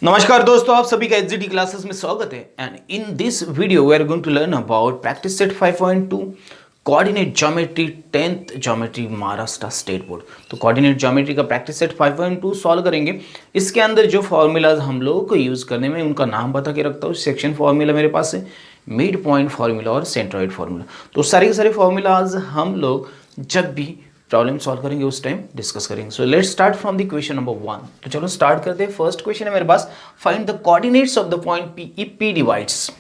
नमस्कार दोस्तों, आप सभी का एचजीटी क्लासेस में स्वागत है। And in this video we are going to learn about practice set 5.2 coordinate geometry 10th geometry Maharashtra state board. तो कोऑर्डिनेट ज्योमेट्री का प्रैक्टिस सेट 5.2 सॉल्व करेंगे। इसके अंदर जो फॉर्मूलाज हम लोगों को यूज़ करने में उनका नाम बता के रखता हूँ। सेक्शन फॉर्मूला मेरे पास है, मिड पॉइंट फार्मूला और सेंट्रॉइड फार्मूला। तो सारे के सारे फॉर्मूलाज हम लोग जब भी प्रॉब्लम सॉल्व करेंगे उस टाइम डिस्कस करेंगे। So let's start from the question number 1। तो चलो स्टार्ट करते हैं। फर्स्ट क्वेश्चन है मेरे पास, find the coordinates of the point P if P divides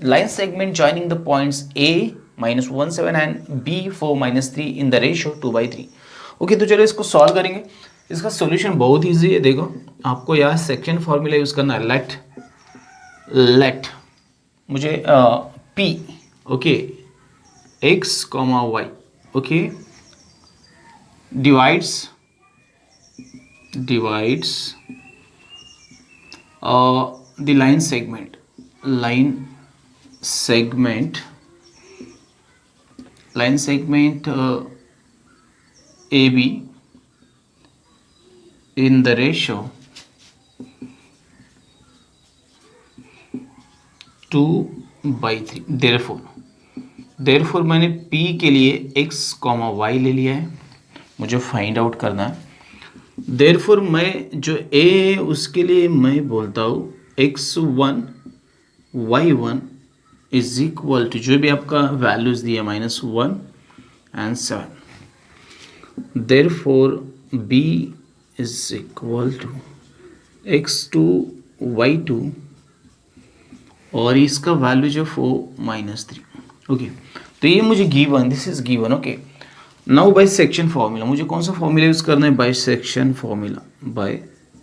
line segment joining the points a -17 and b 4 -3 in the ratio 2/3। Okay, तो चलो इसको सॉल्व करेंगे। इसका सॉल्यूशन बहुत ईजी है। देखो, आपको यहाँ सेक्शन फॉर्मूला यूज करना है। लेट मुझे p okay x, y okay divides the line segment AB in the ratio 2/3। therefore मैंने P के लिए x, y ले लिया है, मुझे फाइंड आउट करना है। देयरफॉर मैं जो a है उसके लिए मैं बोलता हूँ x1 y1 is equal to जो भी आपका वैल्यूज दिया -1 and 7। Therefore b is equal to x2 y2 और इसका वैल्यू जो 4 -3। ओके, तो ये मुझे given, this is given. Okay, now bye section formula मुझे कौन सा फॉर्मूला यूज़ करना है? Bye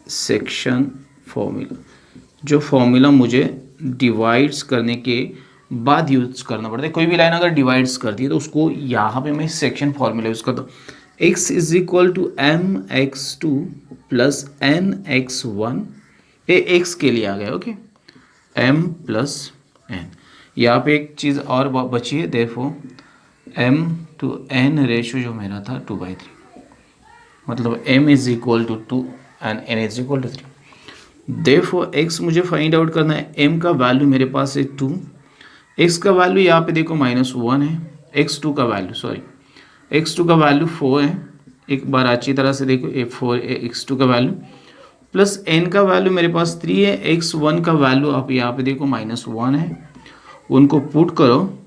section formula. जो फॉर्मूला मुझे डिवाइड्स करने के बाद यूज करना पड़ता है। कोई भी लाइन अगर डिवाइड्स करती है तो उसको यहाँ पे मैं सेक्शन फॉर्मूला यूज़ करता हूँ। x is equal to mx2 plus nx1। ये x के लिए आ गया। Okay, m plus n। यहाँ पे एक चीज़ और बची है, therefore m to n ratio जो मेरा था 2/3, मतलब m is equal to 2 and n is equal to 3। Therefore x मुझे फाइंड आउट करना है। m का वैल्यू मेरे पास है 2, x का वैल्यू यहाँ पे देखो -1 है, x2 का वैल्यू 4 है। एक बार अच्छी तरह से देखो, ये 4 x2 का वैल्यू प्लस n का वैल्यू मेरे पास 3 है। x1 का वैल्यू आप यहाँ पे देखो -1 है, उनको पुट करो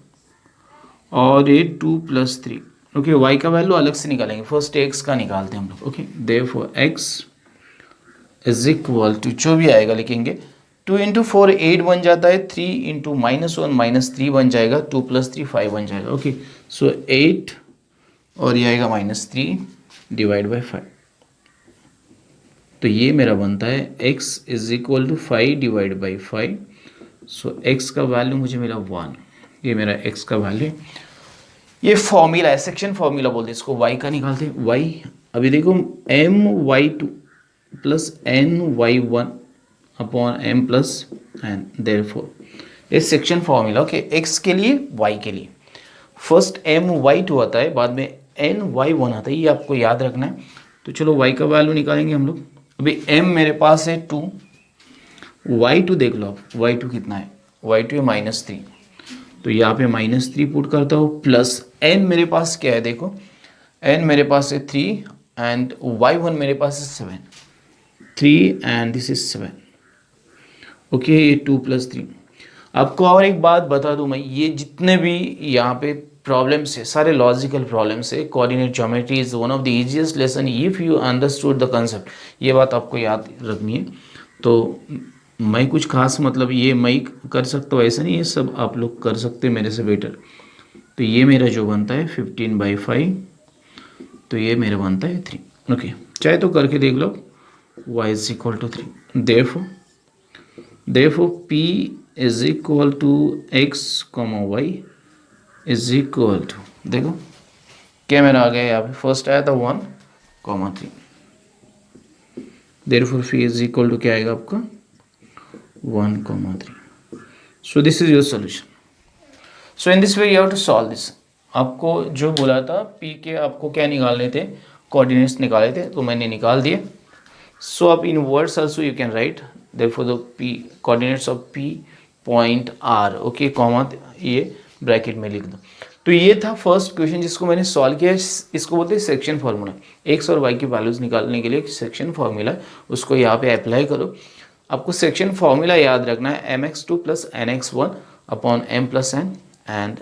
और ये 2 + 3। ओके, y का वैल्यू अलग से निकालेंगे, फर्स्ट x का निकालते हैं हम लोग। Okay, therefore x is equal to जो भी आएगा लिखेंगे 2 × 4 8 बन जाता है, 3 × -1 -3 बन जाएगा, 2 + 3 5 बन जाएगा। ओके, सो 8 और ये आएगा -3 डिवाइड बाई 5। तो ये मेरा बनता है x is equal to 5 divide by 5। So x का वैल्यू मुझे मिला 1। ये मेरा x का वैल्यू, ये फॉर्मूला है, सेक्शन फॉर्मूला बोलते हैं इसको। y का निकालते हैं। y अभी देखो my2 plus ny1 upon m plus n। Therefore ये सेक्शन फॉर्मूला। ओके, x के लिए y के लिए फर्स्ट my2 आता है, बाद में ny1 आता है, ये आपको याद रखना है। तो चलो y का वैल्यू निकालेंगे हम लोग। अभी m मेरे पास है 2, y2 देख लो आप, y2 कितना है? y2 है -3, तो यहाँ पे -3 पुट करता हूँ, प्लस n मेरे पास क्या है देखो, n मेरे पास है 3 एंड y1 मेरे पास है 7, 3 एंड दिस इज 7। ओके, ये 2 + 3। आपको और एक बात बता दूं मैं, ये जितने भी यहाँ पे प्रॉब्लम्स है सारे लॉजिकल प्रॉब्लम्स है। Coordinate geometry is one of the easiest lesson if you understood the concept. ये बात आपको याद रखनी है। तो मैं कुछ खास मतलब ये मैं कर सकता हूँ ऐसा नहीं, ये सब आप लोग कर सकते हैं मेरे से बेटर। तो ये मेरा जो बनता है 15/5, तो ये मेरा बनता है 3। ओके, चाहे तो करके देख लो, y is equal to 3। Therefore p is equal to x, y is equal to, देखो क्या मेरा आ गया यहाँ पे, फर्स्ट आया था 1, 3। Therefore p is equal to क्या आएगा आपका 1, 3। So this is your solution. So in this way you have to solve this. आपको जो बोला था p के आपको क्या निकालने थे, कोऑर्डिनेट्स निकाले थे, तो मैंने निकाल दिए। सो अब in words also you can write therefore the p coordinates of p point r, okay, comma ये ब्रैकेट में लिख दो। तो ये था फर्स्ट क्वेश्चन जिसको मैंने सॉल्व किया। इसको बोलते हैं सेक्शन फार्मूला। एक्स और वाई की वैल्यूज निकालने के लिए एक सेक्शन फार्मूला, उसको यहाँ पे अप्लाई करो। आपको सेक्शन फार्मूला याद रखना है mx2 plus nx1 upon m plus n and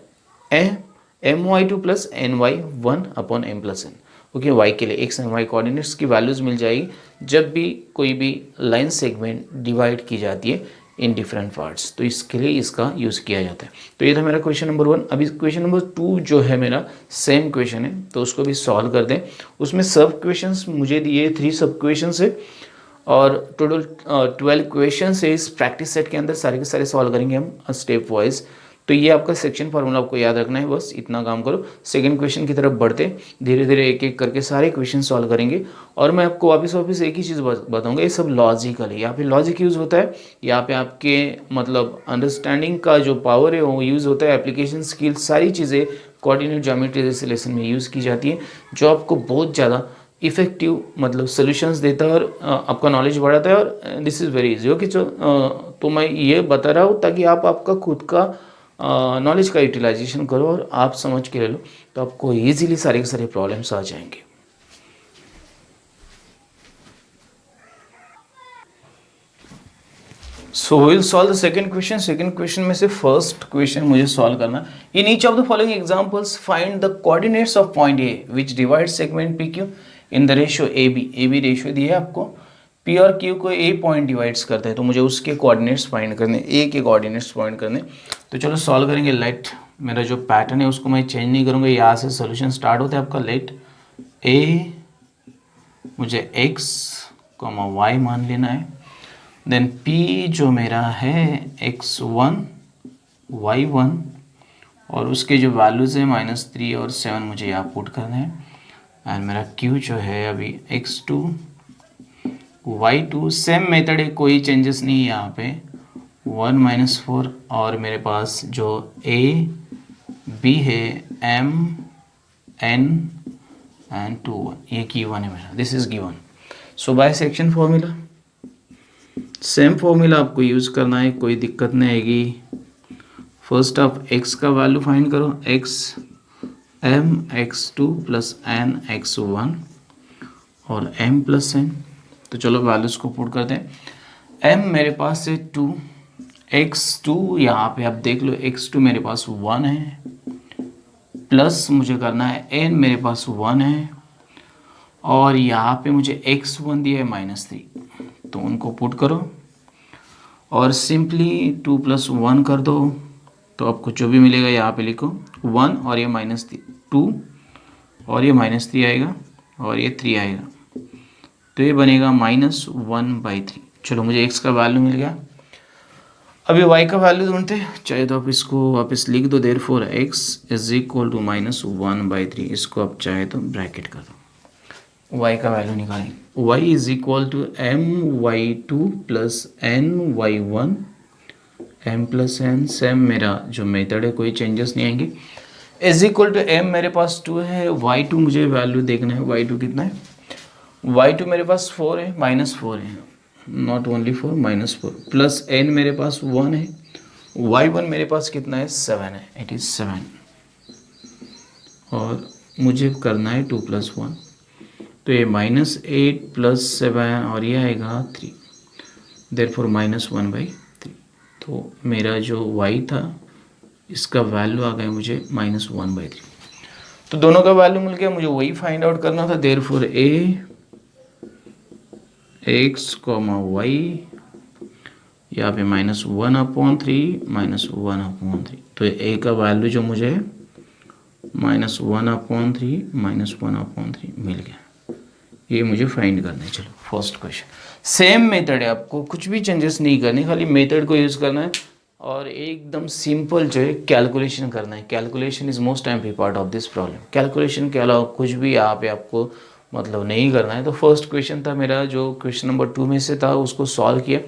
my2 plus ny1 upon m plus n। Okay, y के लिए x एंड y कोऑर्डिनेट्स की वैल्यूज मिल जाएगी जब भी कोई भी लाइन सेगमेंट डिवाइड की जाती है इन डिफरेंट पार्ट्स, तो इसके लिए इसका यूज़ किया जाता है। तो ये था मेरा क्वेश्चन नंबर 1। अभी क्वेश्चन नंबर 2 जो है मेरा सेम क्वेश्चन है, तो उसको भी सॉल्व कर दें। उसमें सब क्वेश्चंस मुझे दिए 3 सब क्वेश्चन है और टोटल 12 क्वेश्चन है इस प्रैक्टिस सेट के अंदर। सारे के सारे सॉल्व करेंगे हम स्टेप वाइज। तो ये आपका सेक्शन फार्मूला आपको याद रखना है, बस इतना काम करो। सेकंड क्वेश्चन की तरफ बढ़ते धीरे धीरे एक एक करके सारे क्वेश्चन सॉल्व करेंगे। और मैं आपको वापस एक ही चीज़ बताऊंगा, ये सब लॉजिकल है। यहाँ पे लॉजिक यूज़ होता है, यहाँ पे आपके मतलब अंडरस्टैंडिंग का जो पावर है वो यूज़ होता है। एप्लीकेशन स्किल सारी चीज़ें कोऑर्डिनेट ज्योमेट्री जैसे लेसन में यूज़ की जाती है, जो आपको बहुत ज़्यादा इफेक्टिव मतलब सोल्यूशंस देता है और आपका नॉलेज बढ़ाता है। और this is very easy. Okay, तो मैं ये बता रहा हूँ ताकि आप आपका खुद का नॉलेज का यूटिलाइजेशन करो और आप समझ के ले लो, तो आपको इजीली सारे के सारे प्रॉब्लम्स आ जाएंगे। So will solve the second question. Second question में से फर्स्ट क्वेश्चन मुझे सॉल्व करना। In each of the following examples find the coordinates of point A which divide segment P Q in the ratio A B ratio दिया है आपको। P और Q को ए point divides करते हैं, तो मुझे उसके कोऑर्डिनेट्स फाइंड करने, ए के कोऑर्डिनेट्स फाइंड करने। तो चलो सॉल्व करेंगे। लेट, मेरा जो पैटर्न है उसको मैं चेंज नहीं करूँगा, यहाँ से सोल्यूशन स्टार्ट होता है आपका। लेट ए मुझे x, y मान लेना है। देन p जो मेरा है x1, y1 और उसके जो वैल्यूज़ है -3 और 7 मुझे यहाँ पुट करना है। एंड मेरा q जो है अभी x2, y2 सेम मेथड है, कोई चेंजेस नहीं है यहाँ पे। 1 - 4 और मेरे पास जो a b है m n एंड 2 1, ये गिवन है मेरा, this is given. So bye section formula same formula आपको यूज़ करना है, कोई दिक्कत नहीं आएगी। फर्स्ट आप x का वैल्यू फाइंड करो, x m x2 plus n x1 और m प्लस n। तो चलो वैल्यूज़ को पुट करते हैं। m मेरे पास है 2, x2 यहाँ पे आप देख लो x2 मेरे पास 1 है, प्लस मुझे करना है n मेरे पास 1 है और यहाँ पे मुझे x1 दिया है -3, तो उनको पुट करो और सिंपली 2 + 1 कर दो, तो आपको जो भी मिलेगा यहाँ पे लिखो 1 और ये -2 और ये -3 आएगा और ये 3 आएगा, तो ये बनेगा -1/3। चलो मुझे x का वैल्यू मिल गया। अभी y का वैल्यू ढूंढते हैं, चाहे तो आप इसको वापस लिख दो, देयरफॉर x = -1/3। इसको आप चाहे तो ब्रैकेट कर दो, y का वैल्यू निकालेंगे। y = my2 + ny1 m + n। Same मेरा जो मेथड है, कोई चेंजेस नहीं आएंगे। = m मेरे पास 2 है, y2 मुझे वैल्यू देखना है, y2 कितना है। y2 मेरे पास 4 है, -4 है, नॉट ओनली 4, -4 प्लस n मेरे पास 1 है, y1 मेरे पास कितना है 7 है, इट इज़ 7 और मुझे करना है 2 + 1, तो ये -8 + 7 और ये आएगा 3, देयरफॉर -1/3। तो मेरा जो y था इसका वैल्यू आ गया मुझे -1/3। तो दोनों का वैल्यू मिल गया, मुझे वही फाइंड आउट करना था। देयरफॉर x, y यहाँ पे -1/3 -1/3, तो a का वैल्यू जो मुझे -1/3 -1/3 मिल गया। ये मुझे फाइंड करना है। चलो फर्स्ट क्वेश्चन सेम मेथड है, आपको कुछ भी चेंजेस नहीं करने, खाली मेथड को यूज़ करना है और एकदम सिंपल जो है कैलकुलेशन करना है। Calculation is most amphi part of this problem. Calculation के अलावा कुछ भी यहाँ पे आपको मतलब नहीं करना है। तो फर्स्ट क्वेश्चन था मेरा, जो क्वेश्चन नंबर 2 में से था, उसको सॉल्व किया।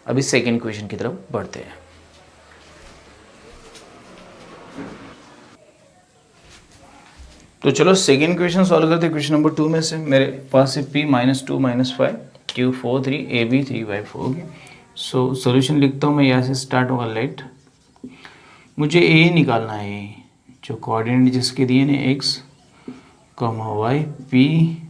अभी सेकेंड क्वेश्चन की तरफ बढ़ते हैं। तो चलो सेकेंड क्वेश्चन सॉल्व करते हैं। क्वेश्चन नंबर 2 में से मेरे पास है p -2 - 5 q 4 3 ab 3/4 होगी। सो सॉल्यूशन लिखता हूँ मैं, यहाँ से स्टार्ट होगा। लेट मुझे ए निकालना है, जो कोऑर्डिनेट जिसके दिए ने x comma Y, P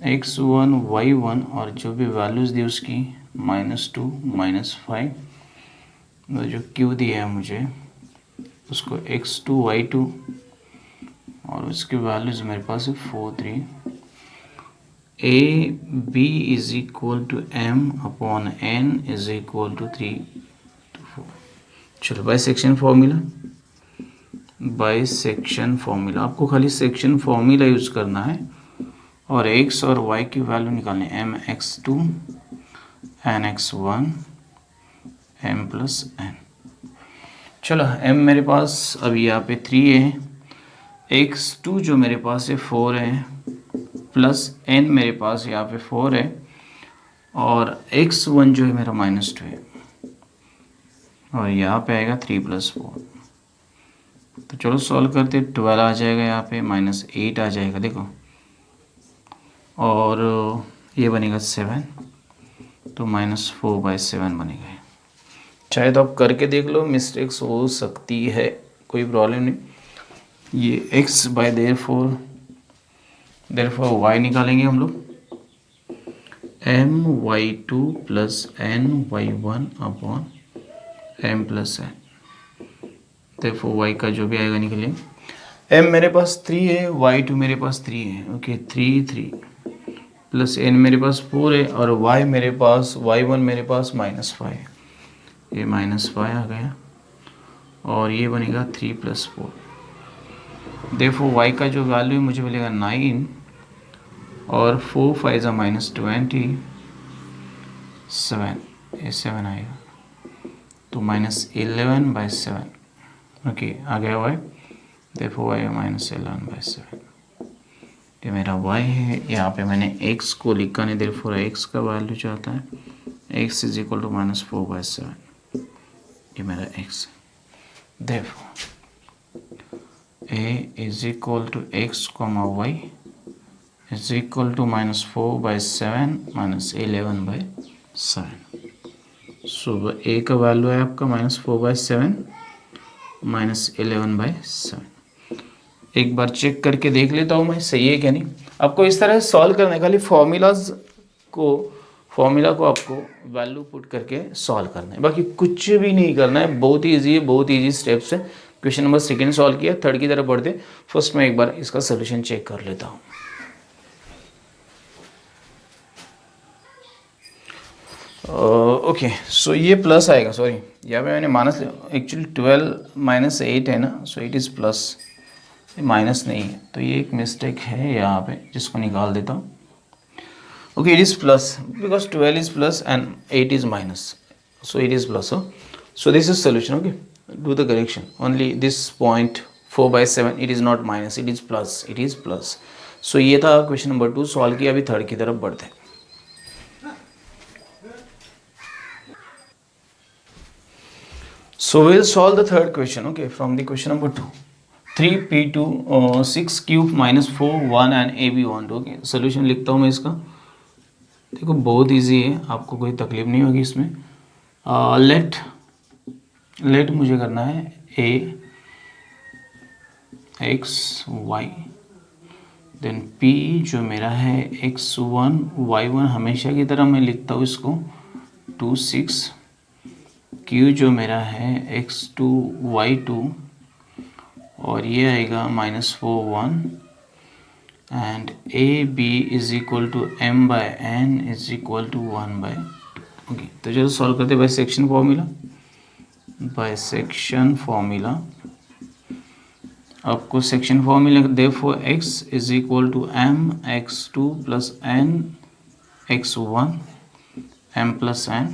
x1 y1 और जो भी वैल्यूज़ दी उसकी -2 -5, जो क्यू दिया है मुझे उसको x2 y2 और उसकी वैल्यूज़ मेरे पास है 4 3। A B is equal to M upon N is equal to 3 to 4। चलो by section formula, by section formula आपको खाली सेक्शन फॉर्मूला यूज़ करना है और x और y की वैल्यू निकालनी है। M X two N X one M plus N. चलो m मेरे पास अभी यहाँ पे 3 है, x2 जो मेरे पास है 4 है, प्लस n मेरे पास यहाँ पे 4 है और x1 जो है मेरा -2 है और यहाँ पे आएगा 3 + 4। तो चलो सॉल्व करते, 12 आ जाएगा यहाँ पे, -8 आ जाएगा देखो, और ये बनेगा 7, तो -4/7 बनेगा। चाहे तो आप करके देख लो, मिस्टेक्स हो सकती है, कोई प्रॉब्लम नहीं। ये x बाय देयरफॉर y निकालेंगे हम लोग, my2 plus ny1 upon m plus n। Therefore y का जो भी आएगा निकलेंगे। m मेरे पास 3 है, y2 मेरे पास 3 है, ओके 3 प्लस n मेरे पास 4 है और y मेरे पास y1 मेरे पास -5 है, ये -5 आ गया और ये बनेगा 3 + 4। देखो y का जो वैल्यू है मुझे मिलेगा 9 और 4 5 -20, 7, ये 7 आएगा, तो -11/7। ओके आ गया y, देखो y -11/7, ये मेरा y है। यहाँ पे मैंने x को लिखा नहीं, देयरफॉर x का वैल्यू चाहता है, x इज इक्वल टू -4/7, ये मेरा x है। Therefore a is equal to x, y is equal to -4/7 -11/7। So a का वैल्यू है आपका -4/7 -11/7। एक बार चेक करके देख लेता हूँ मैं सही है क्या नहीं। आपको इस तरह से सॉल्व करना है, खाली फॉर्मूला को आपको वैल्यू पुट करके सॉल्व करना है, बाकी कुछ भी नहीं करना है। बहुत ही ईजी है, बहुत ईजी स्टेप्स है। क्वेश्चन नंबर 2 सॉल्व किया, 3 की तरफ बढ़ते। फर्स्ट मैं एक बार इसका सोल्यूशन चेक कर लेता हूँ। ओके सो ये प्लस आएगा, सॉरी यहाँ पे मैंने माइनस, एक्चुअली 12 - 8 है ना, सो इट इज़ प्लस, माइनस नहीं है, तो ये एक मिस्टेक है यहाँ पे, जिसको निकाल देता हूँ। Okay it is plus because 12 is plus and 8 is minus, so it is plus. So this is solution. Okay do the correction, only this point 4/7 it is not minus, it is plus, it is plus. So ये था question number 2 solve किया। अभी 3rd की तरफ बढ़ते हैं। So we'll solve the 3rd question, okay, from the question number 2. 3p2 6³ -4 1 and ab 1, okay। Solution लिखता हूँ मैं इसका, देखो बहुत इजी है, आपको कोई तकलीफ नहीं होगी इसमें। लेट मुझे करना है a x y, then p जो मेरा है x1 y1, हमेशा की तरह मैं लिखता हूँ इसको 2 6, Q जो मेरा है x2 y2 और ये आएगा -4 1 and A B is equal to m/n is equal to 1/2। Okay तो चलो सॉल्व करते by section formula. By section formula आपको section formula therefore x is equal to m x2 plus n x1 m plus n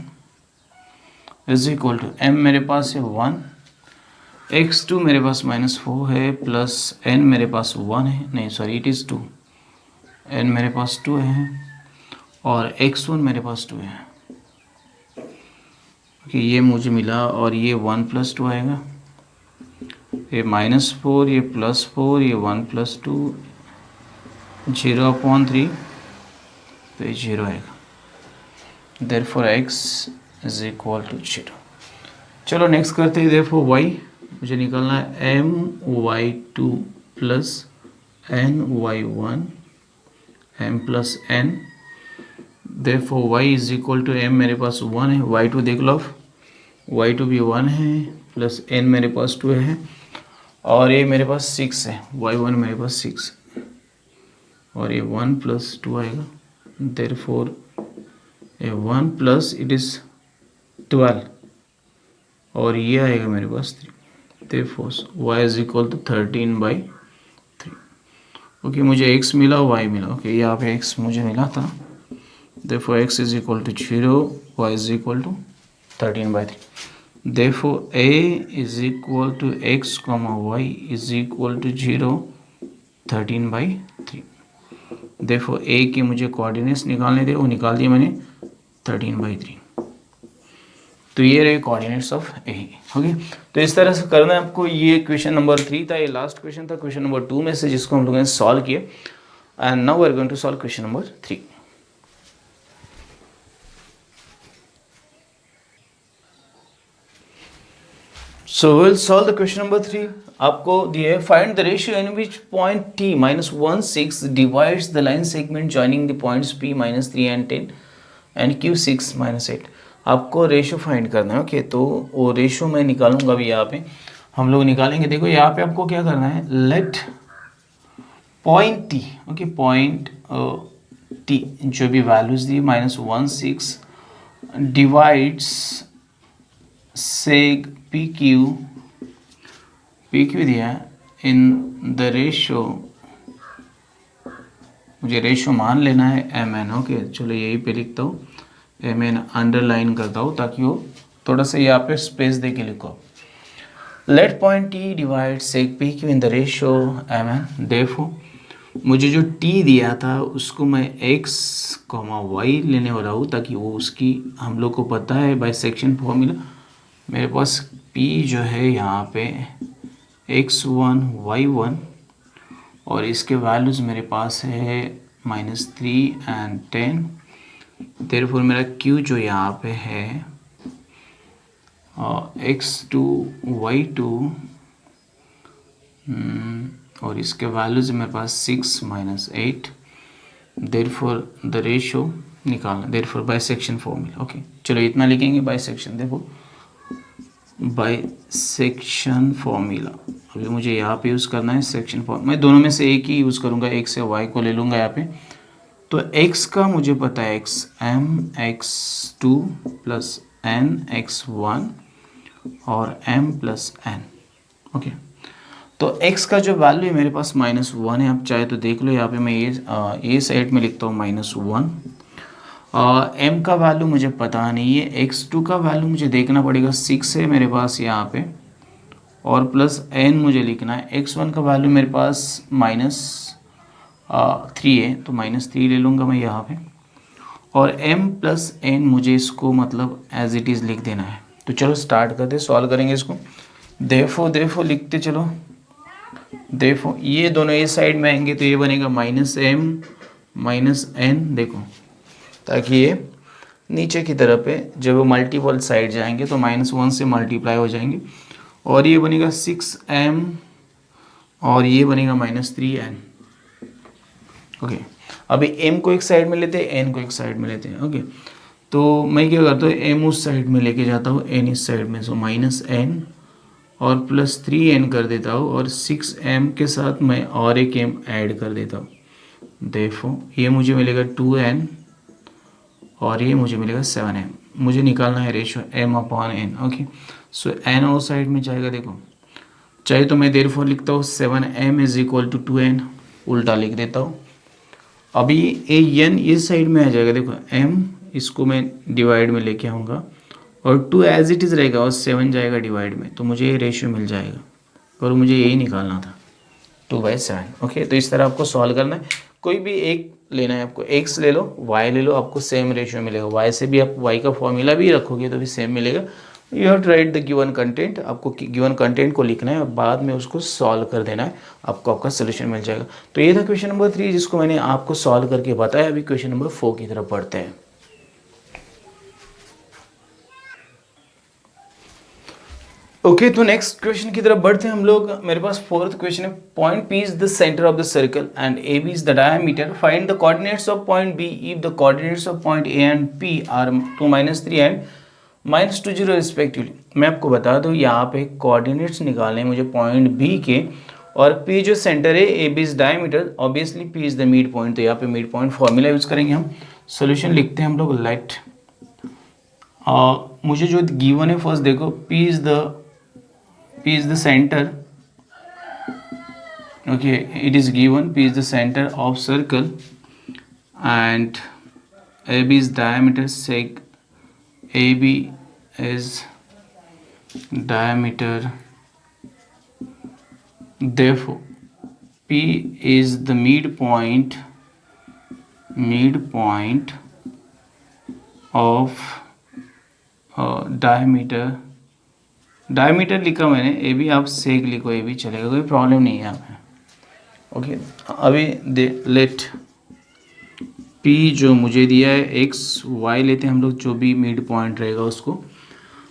is equal to m मेरे पास है 1, x2 मेरे पास -4 है, plus n मेरे पास 1 है, नहीं सॉरी इट इज़ 2, n मेरे पास 2 है और x1 मेरे पास 2 है। ओके ये मुझे मिला और ये 1 + 2 आएगा, ये -4, ये +4, ये 1 + 2, 0/3, तो ये 0 आएगा। Therefore x is equal to 0। चलो नेक्स्ट करते हैं। देयरफॉर y मुझे निकालना है my2 plus ny1 m plus n। Therefore y is equal to m मेरे पास 1 है, y2 देख लो, y2 भी 1 है प्लस n मेरे पास 2 है और ये मेरे पास 6 है, y1 मेरे पास 6 और ये 1 प्लस 2 आएगा। देयरफॉर ये 1 प्लस इट इज़ 12 और ये आएगा मेरे पास 3। Therefore y is equal to 13/3। Okay, मुझे x मिला, y मिला। ओके, यहाँ पे x मुझे मिला था। Therefore x is equal to 0, y is equal to 13/3। Therefore a is equal to x comma y is equal to 0 13/3। Therefore a के मुझे कोऑर्डिनेट्स निकालने थे, वो निकाल दिए मैंने 13/3। तो ये रहे कोऑर्डिनेट्स ऑफ ए। ओके, तो इस तरह से करना है आपको। ये क्वेश्चन नंबर 3 था, ये लास्ट क्वेश्चन था क्वेश्चन नंबर 2 में से, जिसको हम लोगों ने सॉल्व किया। And now we are going to solve question number 3। So we'll solve the question number 3। आपको दिए है find the ratio in which point t minus 1 6 divides the line segment joining the points p minus 3 and 10 and q 6 minus 8। आपको ratio find करना है। Okay, तो वो ratio मैं निकालूंगा अभी। यहाँ पे हम लोग निकालेंगे। देखो यहाँ पे आपको क्या करना है, late point T, okay point T जो भी वैल्यूज दी -1 6 डिवाइड्स सेग पी क्यू दिया इन द रेशियो, मुझे रेशियो मान लेना है एम एन। ओके, चलो यही पे लिखता हूँ, एम एन अंडरलाइन करता हूँ ताकि वो थोड़ा सा यहाँ पे स्पेस दे के लिखो। Let point T divide seg P Q in the ratio M N. Therefore मुझे जो टी दिया था उसको मैं x, y लेने वाला हूँ ताकि वो उसकी, हम लोग को पता है बाय सेक्शन फॉर्मूला, मेरे पास p जो है यहाँ पे x1 y1 और इसके वैल्यूज़ मेरे पास है -3 and 10। देयरफॉर मेरा q जो यहाँ पे है x2 y2 और इसके वैल्यूज़ मेरे पास 6 - 8। देयरफॉर द रेशियो निकालना, therefore by section formula. Okay, चलो इतना लिखेंगे बाय सेक्शन। देखो बाय सेक्शन फॉर्मूला अभी मुझे यहाँ पे यूज़ करना है सेक्शन फॉर्मूला। मैं दोनों में से एक ही यूज़ करूँगा, x से y को ले लूँगा यहाँ पे। तो x का मुझे पता है x m x2 plus n x1 और m प्लस n। ओके, तो x का जो वैल्यू है मेरे पास -1 है। आप चाहे तो देख लो, यहाँ पे मैं ये साइड में लिखता हूँ -1। m का वैल्यू मुझे पता नहीं है, x2 का वैल्यू मुझे देखना पड़ेगा, 6 है मेरे पास यहाँ पे और प्लस n मुझे लिखना है। x1 का वैल्यू मेरे पास -3 है, तो -3 ले लूँगा मैं यहाँ पे और m प्लस n मुझे इसको मतलब एज इट इज़ लिख देना है। तो चलो स्टार्ट करते, सॉल्व करेंगे इसको। देयरफॉर लिखते चलो। देयरफॉर ये दोनों ये साइड में आएंगे तो ये बनेगा -m -n, देखो, ताकि ये नीचे की तरफ पे जब वो मल्टीपल साइड जाएंगे तो -1 से मल्टीप्लाई हो जाएंगे और ये बनेगा 6m और ये बनेगा -3n। ओके, अभी m को एक साइड में लेते हैं, n को एक साइड में लेते हैं। ओके, तो मैं क्या करता हूँ, m उस साइड में लेके जाता हूँ, n इस साइड में, सो -n और +3n कर देता हूँ और 6m के साथ मैं और एक m ऐड कर देता हूँ। देयरफॉर ये मुझे मिलेगा 2n और ये मुझे मिलेगा 7m। मुझे निकालना है रेशियो m/n। ओके, सो n और साइड में जाएगा। देखो, चाहे तो मैं देयरफॉर लिखता हूँ 7m = 2n, उल्टा लिख देता हूँ। अभी ये n इस साइड में आ जाएगा। देखो m इसको मैं डिवाइड में लेके आऊँगा और 2 एज इट इज़ रहेगा और 7 जाएगा डिवाइड में, तो मुझे ये रेशियो मिल जाएगा और मुझे यही निकालना था 2/7। ओके, तो इस तरह आपको सॉल्व करना है। कोई भी एक लेना है आपको, x ले लो, y ले लो, आपको सेम रेशियो मिलेगा। y से भी आप y का फॉर्मूला भी रखोगे तो भी सेम मिलेगा। You have to write the given content, आपको गिवन कंटेंट को लिखना है और बाद में उसको सॉल्व कर देना है, आपको आपका सोल्यूशन मिल जाएगा। तो ये था क्वेश्चन नंबर 3 जिसको मैंने आपको सॉल्व करके बताया। अभी क्वेश्चन नंबर 4 की तरफ पढ़ते हैं। ओके तो नेक्स्ट क्वेश्चन की तरफ बढ़ते हैं हम लोग। मेरे पास फोर्थ क्वेश्चन है, point P is the centre of the circle and A B is the diameter, find the coordinates of point B if the coordinates of point A and P are 2 -3 and -2 0 respectively. मैं आपको बता दूं यहाँ पे coordinates निकालने हैं मुझे point B के, और पी जो सेंटर है, A B is diameter, obviously P is the mid point, तो यहाँ पे मिड पॉइंट फॉर्मूला यूज करेंगे हम। सोल्यूशन लिखते हैं हम लोग, लेट मुझे जो गिवन है फर्स्ट देखो, P is the center, okay, it is given P is the center of circle and AB is diameter, sec AB is diameter, therefore P is the midpoint of diameter लिखा मैंने, ए भी आप सेक लिखो, ए भी चलेगा, कोई प्रॉब्लम नहीं है यहाँ पे। ओके अभी लेट पी जो मुझे दिया है एक्स वाई लेते हैं हम लोग, जो भी मिड पॉइंट रहेगा उसको,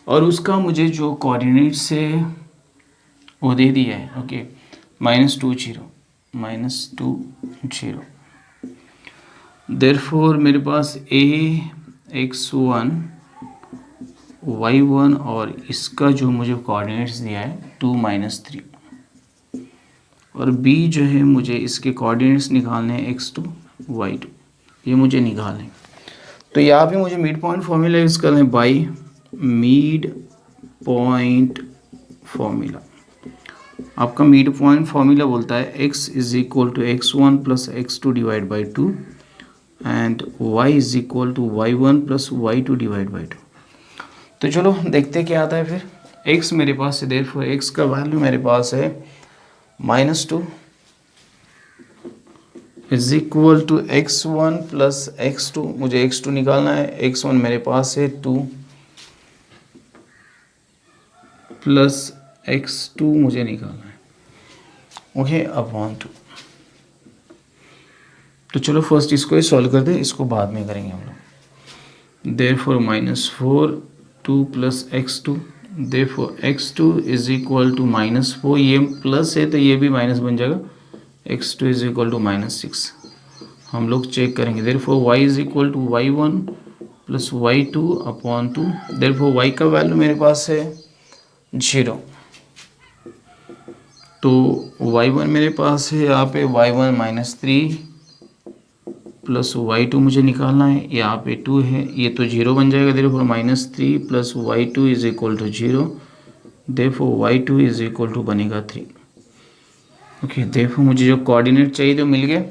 और उसका मुझे जो कोऑर्डिनेट्स है वो दे दिया है। ओके -2 0 देयरफॉर मेरे पास x1 y1 और इसका जो मुझे कोऑर्डिनेट्स दिया है 2 -3, और b जो है मुझे इसके कोऑर्डिनेट्स निकालने हैं x2 y2, ये मुझे निकालने। तो यहाँ पे मुझे मिड पॉइंट फॉर्मूला यूज़ करना है, बाई मिड पॉइंट फॉर्मूला। आपका मिड पॉइंट फॉर्मूला बोलता है x is equal to x1 plus x2 divide by 2 and y is equal to y1 plus y2 divide by 2। तो चलो देखते क्या आता है फिर। x मेरे पास है, देयरफॉर x का वैल्यू मेरे पास है -2 is equal to x1 plus x2, मुझे x2 निकालना है, x1 मेरे पास है 2 प्लस x2 मुझे निकालना है, ओके अपॉन 2। तो चलो फर्स्ट इसको सॉल्व कर दे, इसको बाद में करेंगे हम लोग। Therefore -4 2 plus x2, therefore x2 is equal to -4, ये प्लस है तो ये भी माइनस बन जाएगा, x2 इज इक्वल टू -6। हम लोग चेक करेंगे, therefore y is equal to y1 plus y2 upon 2, therefore y का वैल्यू मेरे पास है 0, तो y1 मेरे पास है यहाँ पे y1 -3 प्लस y2 मुझे निकालना है, यहाँ पे 2 है, ये तो 0 बन जाएगा, therefore -3 plus y2 is equal to 0, therefore y2 is equal to बनेगा 3। ओके देयरफॉर मुझे जो कोऑर्डिनेट चाहिए तो मिल गए।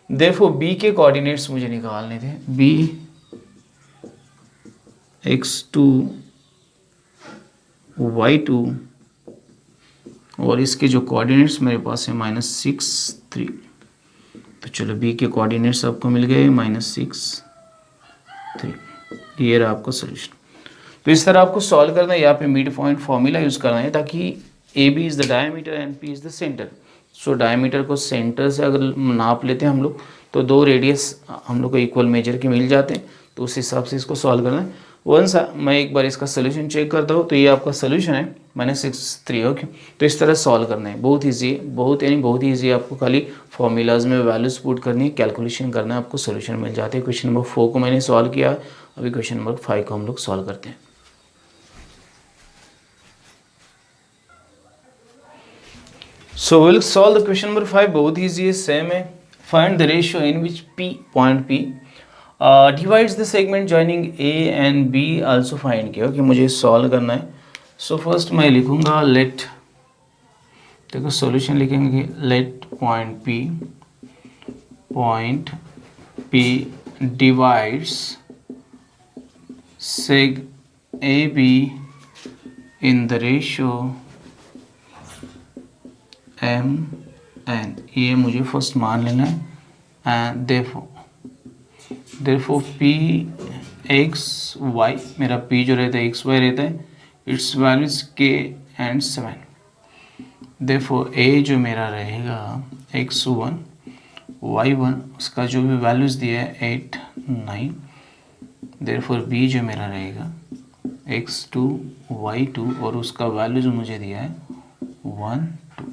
देयरफॉर b के कोऑर्डिनेट्स मुझे निकालने थे, b x2 y2 और इसके जो कोऑर्डिनेट्स मेरे पास है -6 3। तो चलो b के कोऑर्डिनेट्स आपको मिल गए -6 3, ये रहा आपका सोल्यूशन। तो इस तरह आपको सॉल्व करना है, यहाँ पे मिड पॉइंट फॉर्मूला यूज़ करना है ताकि A B is the diameter and P is the centre. So diameter को सेंटर से अगर नाप लेते हैं हम लोग तो 2 रेडियस हम लोग को इक्वल मेजर के मिल जाते हैं, तो उस हिसाब से इसको सॉल्व करना है। वंस मैं एक बार इसका सोल्यूशन चेक करता हूँ, तो ये आपका सोल्यूशन है -6 3। ओके तो इस तरह सॉल्व करना है, बहुत ईजी है, बहुत ईजी है। आपको खाली फॉर्मूलाज में वैल्यूज पुट करनी है, कैलकुलेशन करना है, आपको सोल्यूशन मिल जाते हैं। क्वेश्चन नंबर 4 को मैंने सॉल्व किया, अभी क्वेश्चन नंबर 5 को हम लोग सॉल्व करते हैं। सो will solve the question number 5, बहुत ईजी है, सेम है। Find the ratio in which point P divides the segment joining A and B, also find किया कि मुझे सॉल्व करना है। सो फर्स्ट मैं लिखूंगा लेट, देखो सॉल्यूशन लिखेंगे, let point P divides सेग AB in the ratio M/N, ये मुझे फर्स्ट मान लेना है। And therefore P x y, मेरा P जो रहता है XY रहता है, it's values K and 7। Therefore A जो मेरा रहेगा x1 y1, उसका जो भी वैल्यूज दिया है 8 9। देयरफॉर B जो मेरा रहेगा x2 y2 और उसका वैल्यू जो मुझे दिया है 1 2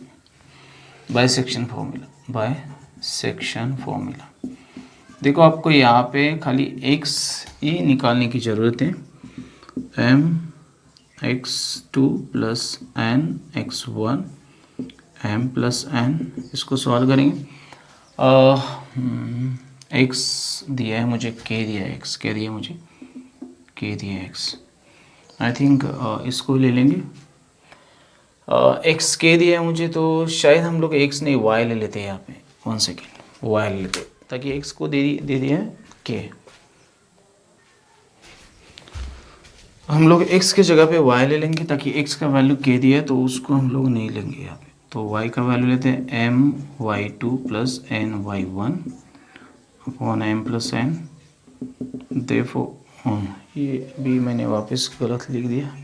बाय सेक्शन फॉर्मूला। देखो आपको यहाँ पे खाली x ही निकालने की ज़रूरत है। m x2 plus n x1 m plus n, इसको सॉल्व करेंगे। x दिया है मुझे, k दिया है, x क्या दिया है मुझे, k दिया है x। आई थिंक इसको ले लेंगे। x k दिया है मुझे, तो शायद हम लोग x नहीं y ले लेते हैं यहाँ पे। 1 सेकेंड, y ले लेते ताकि x को दे दिया है k। हम लोग x के जगह पे y ले लेंगे ताकि x का वैल्यू k दिया है तो उसको हम लोग नहीं लेंगे यहाँ पे। तो y का वैल्यू लेते हैं m y2 plus n y1 upon m plus n। देखो ये भी मैंने वापस गलत लिख दिया।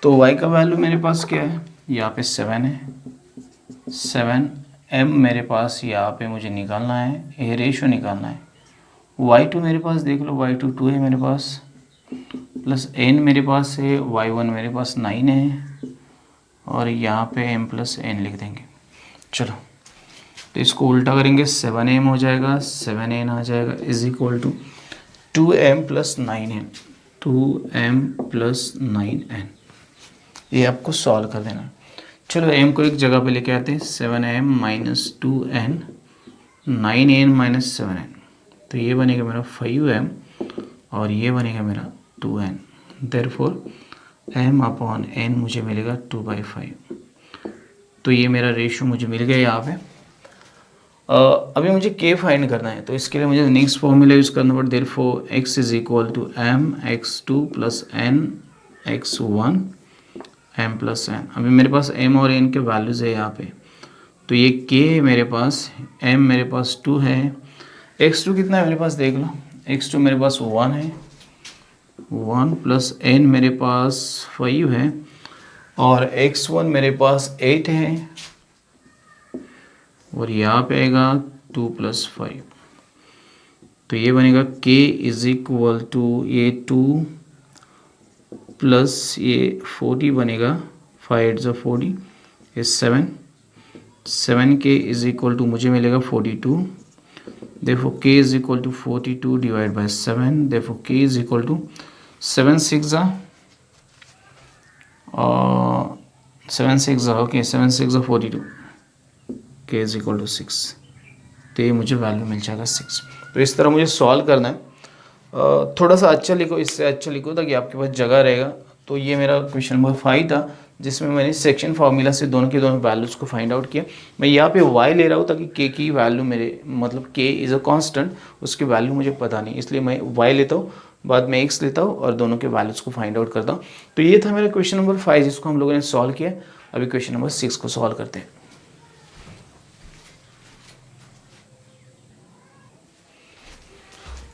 तो y का वैल्यू मेरे पास क्या है, यहाँ पे 7 है। 7 m मेरे पास यहाँ पे मुझे निकालना है, ये रेशियो निकालना है। y2 मेरे पास देख लो, y2 2 है मेरे पास, प्लस n मेरे पास है, y1 मेरे पास 9 है और यहाँ पे m प्लस n लिख देंगे। चलो तो इसको उल्टा करेंगे, 7m हो जाएगा, 7n आ जाएगा is equal to 2m plus 9n, 2m plus 9n। ये आपको सॉल्व कर देना है। चलो m को एक जगह पे लेके आते हैं, 7m minus 2n 9n minus 7n, तो ये बनेगा मेरा 5m और ये बनेगा मेरा 2n। Therefore m upon n मुझे मिलेगा 2/5। तो ये मेरा रेशियो मुझे मिल गया यहाँ पे। अभी मुझे k फाइंड करना है, तो इसके लिए मुझे नेक्स्ट फॉर्मूला यूज़ करना पड़ता है। Therefore x is equal to m x2 plus n x1 m plus n। अभी मेरे पास m और n के वैल्यूज़ है यहाँ पे, तो ये k मेरे पास, m मेरे पास 2 है, x2 कितना है मेरे पास देख लो, x2 मेरे पास 1 है, 1 प्लस n मेरे पास 5 है और x1 मेरे पास 8 है और यहाँ पे आएगा 2 प्लस 5। तो ये बनेगा k इज इक्वल टू ये 2 प्लस ये 40 बनेगा, 5 8 40, ये 7 k इज इक्वल टू मुझे मिलेगा 42। देखो k is equal to 42 divide by 7, देखो k is equal to 7 6 okay, 7 6 42, k is equal to 6। तो ये मुझे वैल्यू मिल जाएगा 6। तो इस तरह मुझे सॉल्व करना है। थोड़ा सा अच्छा लिखो, इससे अच्छा लिखो ताकि आपके पास जगह रहेगा। तो ये मेरा क्वेश्चन नंबर 5 था, जिसमें मैंने सेक्शन फार्मूला से दोनों के दोनों वैल्यूज़ को फाइंड आउट किया। मैं यहाँ पे y ले रहा हूँ ताकि k की वैल्यू मेरे, मतलब k इज़ अ कांस्टेंट, उसकी वैल्यू मुझे पता नहीं, इसलिए मैं y लेता हूँ, बाद में x लेता हूँ और दोनों के वैल्यूज़ को फाइंड आउट करता हूँ। तो ये था मेरा क्वेश्चन नंबर 5 जिसको हम लोगों ने सॉल्व किया। अभी क्वेश्चन नंबर 6 को सॉल्व करते हैं।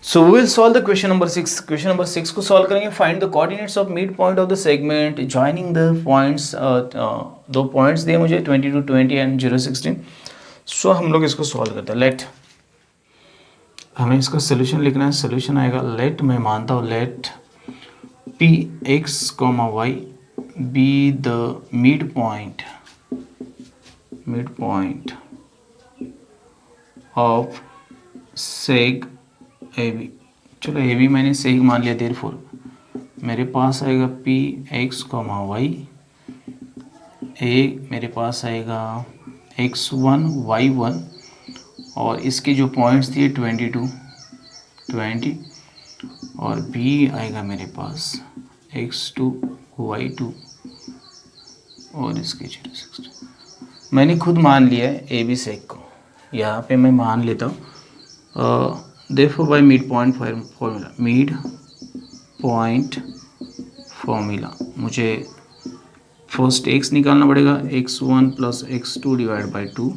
So we will solve the question number 6. Question number 6 को solve करेंगे। Find the coordinates of midpoint of the segment joining the points, दो पॉइंट्स दिए मुझे 22 20 एंड 0 16। सो हम लोग इसको सॉल्व करते हैं। लेट, हमें इसका सोल्यूशन लिखना है। सोल्यूशन आएगा लेट, मैं मानता हूँ let P X comma Y be the mid point of seg A B. चलो ए बी मैंने सेग मान लिया, देयरफॉर मेरे पास आएगा पी एक्स कॉमा वाई, ए मेरे पास आएगा x1 y1 और इसके जो पॉइंट्स दिए 22 20 और b आएगा मेरे पास x2 y2 और इसके 0 16। मैंने खुद मान लिया है ए बी सेग को, यहाँ पे मैं मान लेता हूँ। देखो बाय मिड पॉइंट फॉर्मूला मुझे फर्स्ट x निकालना पड़ेगा, x1 plus x2 divide by 2।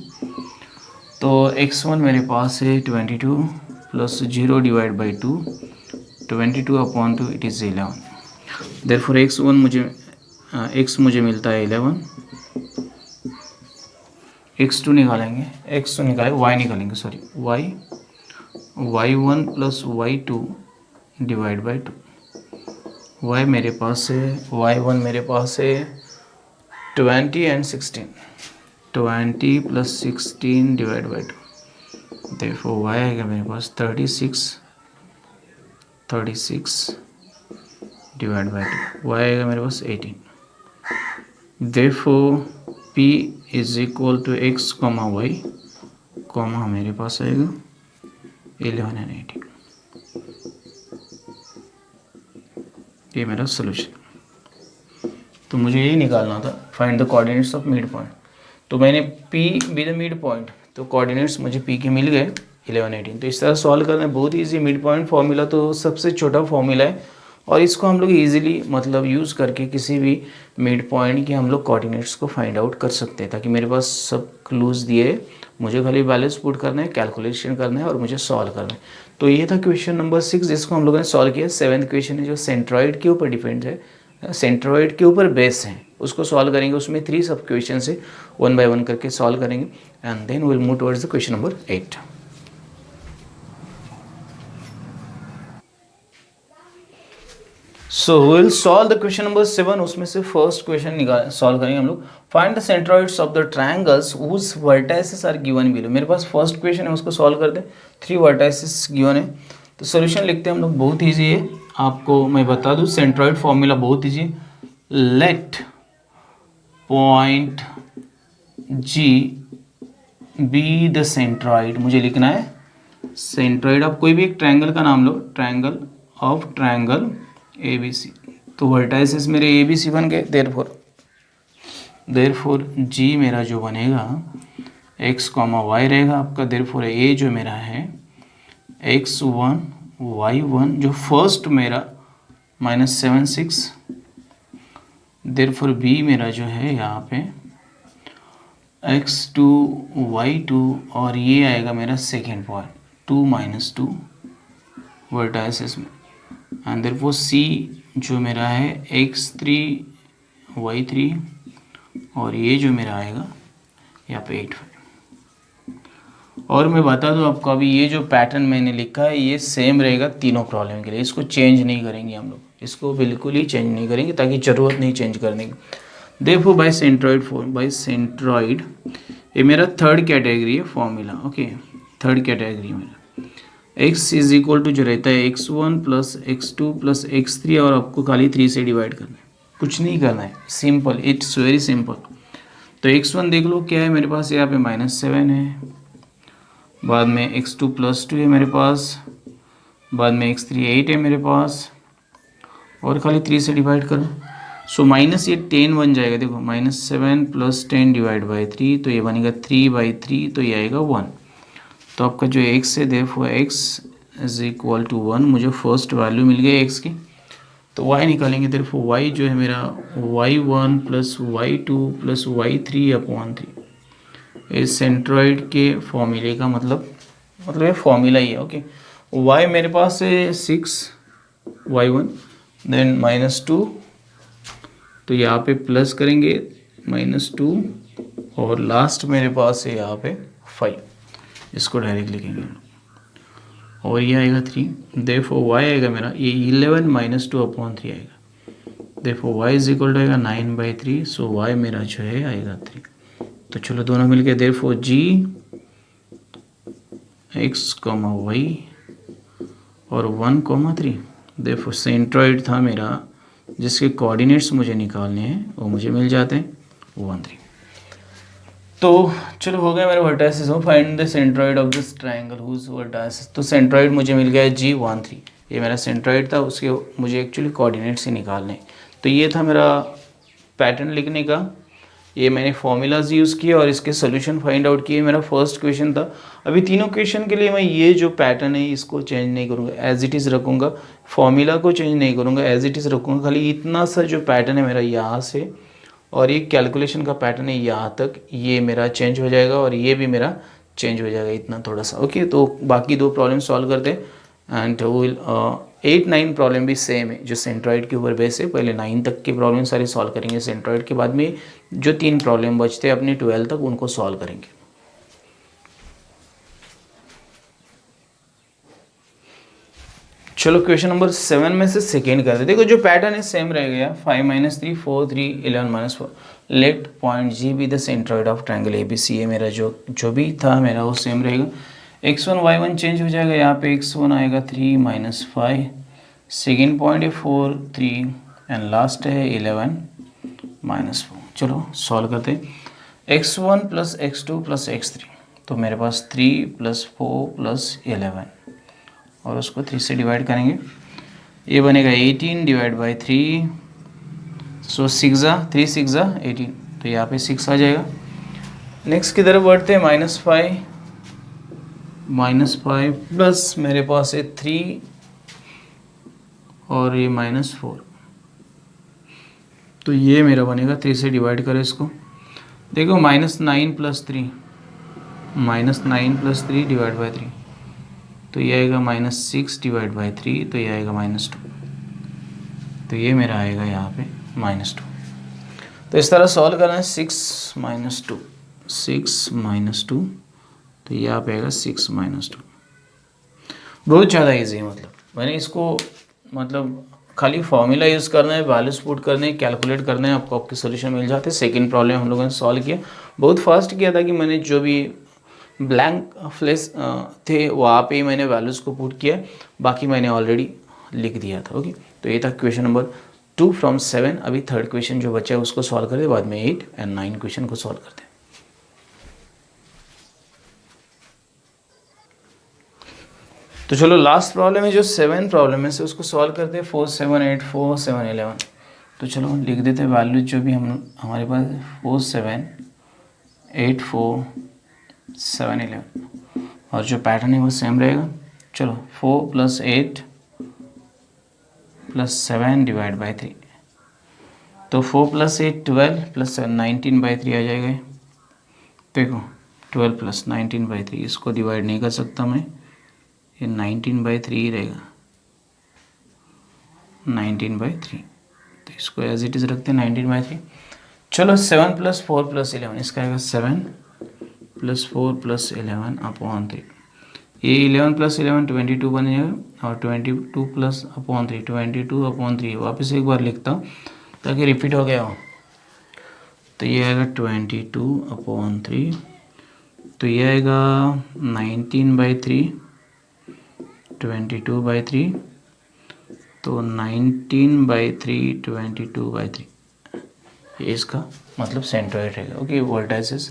तो x1 मेरे पास है 22 plus 0 divide by 2, 22 upon 2 it is 11। Therefore x मुझे मिलता है 11। x2 निकालेंगे, x2 निकाले y निकालेंगे, sorry y1 plus y2 divide by 2। y मेरे पास है, y1 मेरे पास है 20 and 16, 20 plus 16 divide by 2, therefore y आएगा मेरे पास 36 डिवाइड बाई 2, y आएगा मेरे पास 18, therefore p is equal to x comma y comma मेरे पास आएगा 11 एंड 18। ये मेरा सोल्यूशन। तो मुझे यही निकालना था, find the coordinates of mid point. तो मैंने P B the mid point, तो कोऑर्डिनेट्स मुझे P के मिल गए 11 18। तो इस तरह सॉल्व करना है बहुत ईजी। मिड पॉइंट फॉर्मूला तो सबसे छोटा फॉर्मूला है और इसको हम लोग ईजिली मतलब यूज़ करके किसी भी मिड पॉइंट के हम लोग कोऑर्डिनेट्स को फाइंड आउट कर सकते हैं। ताकि मेरे पास सब क्लूज दिए, मुझे खाली बैलेंस पुट करना है, कैलकुलेशन करना है और मुझे सॉल्व करना है। तो ये था क्वेश्चन नंबर 6 जिसको हम लोगों ने सॉल्व किया। 7th क्वेश्चन है जो सेंट्रॉइड के ऊपर डिपेंड है, सेंट्रॉइड के ऊपर बेस है, उसको सॉल्व करेंगे। उसमें 3 सब क्वेश्चन से 1 बाय 1 करके सॉल्व करेंगे and then will move towards the question number 8। So will solve the question number 7। उसमें से फर्स्ट क्वेश्चन सॉल्व करेंगे हम लोग। Find the centroids of the triangles whose vertices are given below. मेरे पास फर्स्ट क्वेश्चन है, उसको सॉल्व करते हैं। 3 वर्टाइसेस गिवन है, तो सोल्यूशन लिखते हैं हम लोग। बहुत ईजी है, आपको मैं बता दूं सेंट्रॉइड फॉर्मूला बहुत ईजी है। Late point G be the centroid, मुझे लिखना है सेंट्रॉइड। आप कोई भी एक ट्रायंगल का नाम लो, ट्रायंगल ऑफ ट्रायंगल ABC। तो वर्टाइसेस मेरे ABC बन गए, देयरफॉर G मेरा जो बनेगा x, y रहेगा आपका। देयरफॉर A जो मेरा है x1 y1 जो फर्स्ट मेरा -7 6, देयरफॉर B मेरा जो है यहाँ पे x2 y2 और ये आएगा मेरा सेकेंड पॉइंट 2 - 2 वर्टाइसेस में। एंड देयरफॉर C जो मेरा है x3 y3 और ये जो मेरा आएगा यहाँ पे 8 5। और मैं बता दूँ आपको, अभी ये जो पैटर्न मैंने लिखा है ये सेम रहेगा तीनों प्रॉब्लम के लिए, इसको चेंज नहीं करेंगे हम लोग, इसको बिल्कुल ही चेंज नहीं करेंगे ताकि ज़रूरत नहीं चेंज करने की। देखो बाय सेंट्रॉइड ये मेरा थर्ड कैटेगरी है फॉर्मूला। ओके, थर्ड कैटेगरी मेरा x इज इक्वल टू जो रहता है x1 plus x2 plus x3 और आपको खाली 3 से डिवाइड करना है, कुछ नहीं करना है, सिंपल, इट्स वेरी सिंपल। तो x1 देख लो क्या है मेरे पास, यहाँ पे -7 है, बाद में x2 + 2 है मेरे पास, बाद में x3 8 है मेरे पास और खाली 3 से डिवाइड करो। सो माइनस ये 10 बन जाएगा। देखो -7 + 10 डिवाइड बाई 3, तो ये बनेगा 3/3, तो ये आएगा 1। तो आपका जो x है therefore x is equal to 1, मुझे फर्स्ट वैल्यू मिल गई x की। तो y निकालेंगे, देयरफॉर y जो है मेरा y1 + y2 + y3/3। इस सेंट्रॉइड के फॉर्मूले का मतलब ये फॉर्मूला ही है। ओके, y मेरे पास है 6 y1 देन -2, तो यहाँ पे प्लस करेंगे -2 और लास्ट मेरे पास है यहाँ पे 5, इसको डायरेक्ट लिखेंगे और ये आएगा 3। देयरफॉर y आएगा मेरा ये 11 - 2/3 आएगा। Therefore y is equal to आएगा 9/3। सो y मेरा जो है आएगा 3। तो चलो दोनों मिल गए। देयरफॉर g x, y और 1, 3। देयरफॉर सेंट्रॉइड था मेरा जिसके कोऑर्डिनेट्स मुझे निकालने हैं, वो मुझे मिल जाते हैं 1 3। तो चलो हो गया मेरे वर्टाइसेस। हो find the centroid of this triangle whose vertices. तो सेंट्रॉइड मुझे मिल गया G 1 3, ये मेरा सेंट्रॉइड था, उसके मुझे एक्चुअली कोऑर्डिनेट्स ही निकालने। तो ये था मेरा पैटर्न लिखने का, ये मैंने फॉर्मूलाज यूज़ किए और इसके सोल्यूशन फाइंड आउट किए। मेरा फर्स्ट क्वेश्चन था। अभी तीनों क्वेश्चन के लिए मैं ये जो पैटर्न है इसको चेंज नहीं करूँगा, एज इट इज़ रखूँगा, फॉर्मूला को चेंज नहीं करूँगा, एज इट इज़ रखूँगा। खाली इतना सा जो पैटर्न है मेरा यहाँ से और ये कैलकुलेशन का पैटर्न है यहाँ तक, ये मेरा चेंज हो जाएगा और ये भी मेरा चेंज हो जाएगा इतना थोड़ा सा। ओके, तो बाकी 2 प्रॉब्लम सॉल्व करते हैं एंड विल 8 9 प्रॉब्लम भी सेम है जो सेंट्रॉइड के ऊपर बेस है। पहले 9 तक के प्रॉब्लम सारे सॉल्व करेंगे सेंट्रॉइड के, बाद में जो 3 प्रॉब्लम बचते हैं अपनी 12 तक उनको सॉल्व करेंगे। चलो क्वेश्चन नंबर 7 में से सेकेंड करते देखो जो पैटर्न है सेम रह गया 5 - 3 4 3 11 -4 let point G be the centroid of triangle A B C. ये मेरा जो भी था मेरा वो सेम रहेगा। x1 y1 चेंज हो जाएगा, यहाँ पे x1 आएगा 3 - 5, सेकेंड पॉइंट है 4 3 एंड लास्ट है 11 -4। चलो सॉल्व करते हैं। x1 + x2 + x3 तो मेरे पास 3 + 4 + 11 और उसको 3 से डिवाइड करेंगे, ये बनेगा 18 / 3। सो 3 6 18 तो यहाँ पे 6 आ जाएगा। नेक्स्ट की तरफ बढ़ते हैं -5 प्लस मेरे पास है 3 और ये -4 तो ये मेरा बनेगा 3 से डिवाइड करें इसको। देखो -9 + 3 डिवाइड 3 तो ये आएगा -6 / 3 तो ये आएगा -2 तो ये मेरा आएगा यहाँ पे -2। तो इस तरह सॉल्व करना है। 6 - 2 तो यहाँ पे आएगा 6 - 2। बहुत ज़्यादा इजी है, मतलब मैंने इसको खाली फॉर्मूला यूज़ करना है, वैल्यूज पुट करने हैं, कैलकुलेट करना है, आपको आपके सोल्यूशन मिल जाते हैं। सेकंड प्रॉब्लम हम लोगों ने सॉल्व किया, बहुत फास्ट किया था कि मैंने जो भी ब्लैंक फ्लेस थे वहाँ पे ही मैंने वैल्यूज़ को पुट किया, बाकी मैंने ऑलरेडी लिख दिया था। ओके, तो ये था क्वेश्चन नंबर 2 from 7। अभी थर्ड क्वेश्चन जो बचा है उसको सॉल्व करते, बाद में 8 और 9 क्वेश्चन को सॉल्व करते हैं। तो चलो लास्ट प्रॉब्लम है जो 7 प्रॉब्लम है से उसको सॉल्व करते हैं। 4 7 8 4 7 11 तो चलो लिख देते हैं वैल्यू जो भी हमारे पास 4 7 8 4 7 11 और जो पैटर्न है वो सेम रहेगा। चलो 4 + 8 + 7 डिवाइड 3 तो 4 + 8 12 + 7 19/3 आ जाएगा। देखो 12 + 19/3 इसको डिवाइड नहीं कर सकता मैं, ये 19/3 ही रहेगा, 19/3 तो इसको एज इट इज़ रखते हैं 19/3। चलो 7 + 4 + 11 इसका आएगा 7 + 4 + 11 अपॉन 3। ये 11 + 11 22 बन जाएगा और 22 + अपॉन 3 22/3। वापस एक बार लिखता हूँ ताकि रिपीट हो गया हो। तो ये आएगा 22/3 तो ये आएगा 19/3 22/3 तो 19/3 22/3 ये इसका मतलब सेंट्रॉइड रहेगा। ओके, वोल्टाइसिस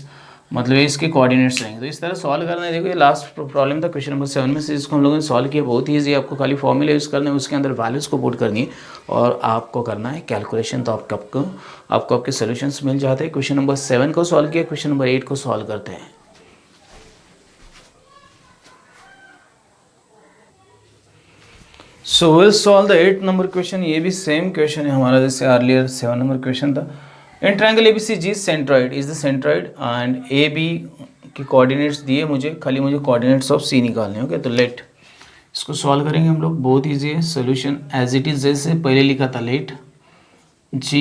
मतलब ये इसके कोऑर्डिनेट्स रहेंगे। तो इस तरह सॉल्व करना है। देखो ये लास्ट प्रॉब्लम था क्वेश्चन नंबर 7 में से, इसको हम लोगों ने सॉल्व किया। बहुत ही ईजी, आपको खाली फॉर्मूला यूज़ करना है, उसके अंदर वैल्यूज़ को पुट करनी है और आपको करना है कैलकुलेशन। तो आपको आपके सोल्यूशंस मिल जाते हैं। क्वेश्चन नंबर 7 को सॉल्व किया, क्वेश्चन नंबर 8 को सॉल्व करते हैं। सो will solve the 8 number question. ये भी सेम क्वेश्चन है हमारा जैसे अर्लियर 7 नंबर क्वेश्चन था। In triangle ABCG centroid is the centroid and AB के कोऑर्डिनेट्स दिए मुझे, खाली मुझे कोऑर्डिनेट्स ऑफ C निकालने। ओके, तो लेट इसको सॉल्व करेंगे हम लोग। बहुत ईजी है, सोल्यूशन एज इट इज़ जैसे पहले लिखा था। लेट G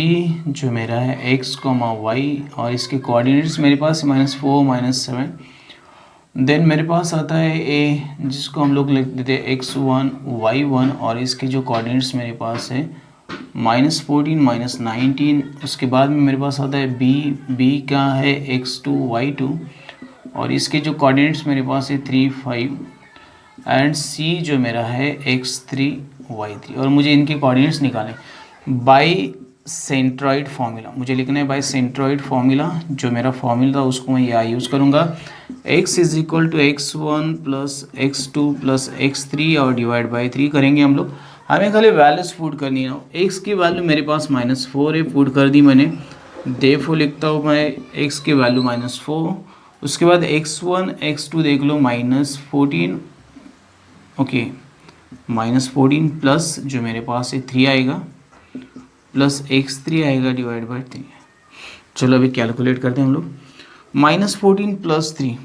जो मेरा है x, y और इसके कोऑर्डिनेट्स मेरे पास -4 -7। देन मेरे पास आता है A जिसको हम लोग लिख देते हैं x1 y1 और इसके जो कोऑर्डिनेट्स मेरे पास है -14 -19। उसके बाद में मेरे पास आता है B का है x2 y2 और इसके जो कोऑर्डिनेट्स मेरे पास है 3 5 एंड C जो मेरा है x3 y3 और मुझे इनके कोऑर्डिनेट्स निकालें बाय सेंट्रॉइड फार्मूला। मुझे लिखना है बाय सेंट्रॉइड फार्मूला। जो मेरा फार्मूला था उसको मैं यहाँ यूज़ करूँगा। x = x1 + x2 + x3 और डिवाइड बाय 3 करेंगे हम लोग। हमें खाली वैल्यूज पुट करनी है। x की वैल्यू मेरे पास -4 है, पुट कर दी मैंने। देयरफॉर लिखता हूँ मैं x की वैल्यू -4। उसके बाद x1 x2 देख लो -14। ओके, -14 प्लस जो मेरे पास है 3 आएगा प्लस x3 आएगा डिवाइड बाय 3। चलो अभी कैलकुलेट करते हैं हम लोग। -14 + 3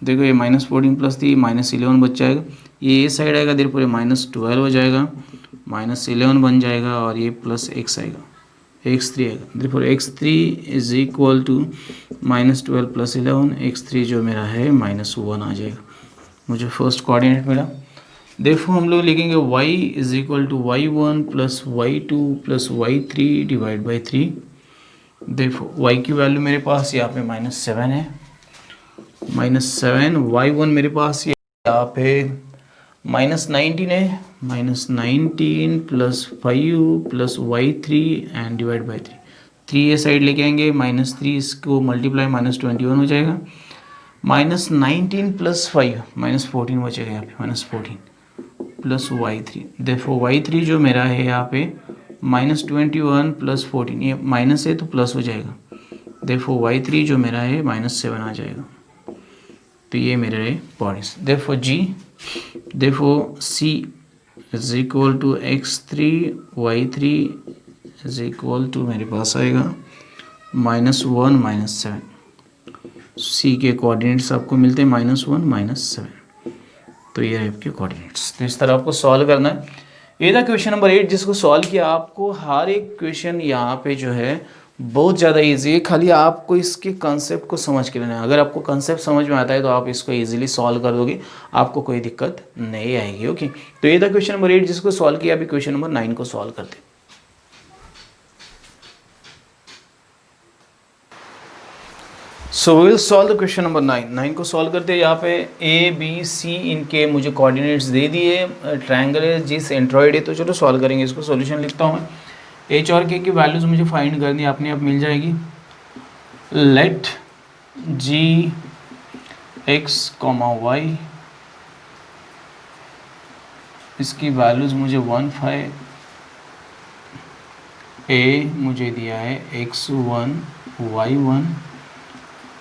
देखो ये -14 + 3 -11 बच जाएगा। ये साइड आएगा, देर पूरे -12 हो जाएगा, -11 बन जाएगा और ये प्लस x आएगा, x3 आएगा। देर पूरे x3 = -12 + 11। x3 जो मेरा है -1 आ जाएगा। मुझे फर्स्ट कोऑर्डिनेट मिला। देखो हम लोग लिखेंगे y is equal to y1 plus y2 plus y3 divide by 3। देखो y की वैल्यू मेरे पास यहाँ पे -7 है, -7, y1 मेरे पास यहाँ पे -19 है, -19 plus 5 plus y3 and divide by 3। 3 ये साइड लेके आएंगे, -3 इसको मल्टीप्लाई -21 हो जाएगा, -19 प्लस 5 -14 बचेगा यहाँ पे, -14 प्लस y3। देखो y3 जो मेरा है यहाँ पे -21 प्लस 14, ये माइनस है तो प्लस हो जाएगा। देखो y3 जो मेरा है -7 आ जाएगा। तो ये मेरे रहे पॉइंट्स। देखो g, देखो c is equal to x3 y3 is equal to मेरे पास आएगा -1 -7। c के कोऑर्डिनेट्स आपको मिलते हैं -1 -7। तो ये है आपके कोऑर्डिनेट्स। तो इस तरह आपको सॉल्व करना है। ये था क्वेश्चन नंबर 8 जिसको सॉल्व किया। आपको हर एक क्वेश्चन यहाँ पे जो है बहुत ज़्यादा इजी है, खाली आपको इसके कंसेप्ट को समझ के लेना है। अगर आपको कंसेप्ट समझ में आता है तो आप इसको इजीली सॉल्व कर दोगे, आपको कोई दिक्कत नहीं आएगी। ओके, तो ये था क्वेश्चन नंबर 8 जिसको सॉल्व किया। अभी क्वेश्चन नंबर 9 को सॉल्व करते। सो will solve the question number 9 को सॉल्व करते हैं। यहाँ पे ए बी सी इनके मुझे कोऑर्डिनेट्स दे दिए, ट्रायंगल है जी, सेंट्रॉइड है। तो चलो सॉल्व करेंगे इसको। सॉल्यूशन लिखता हूँ मैं। एच और के की वैल्यूज मुझे फाइंड करनी है, अपने आप मिल जाएगी। लेट जी एक्स कॉमा वाई, इसकी वैल्यूज मुझे 1 5, ए मुझे दिया है x1 y1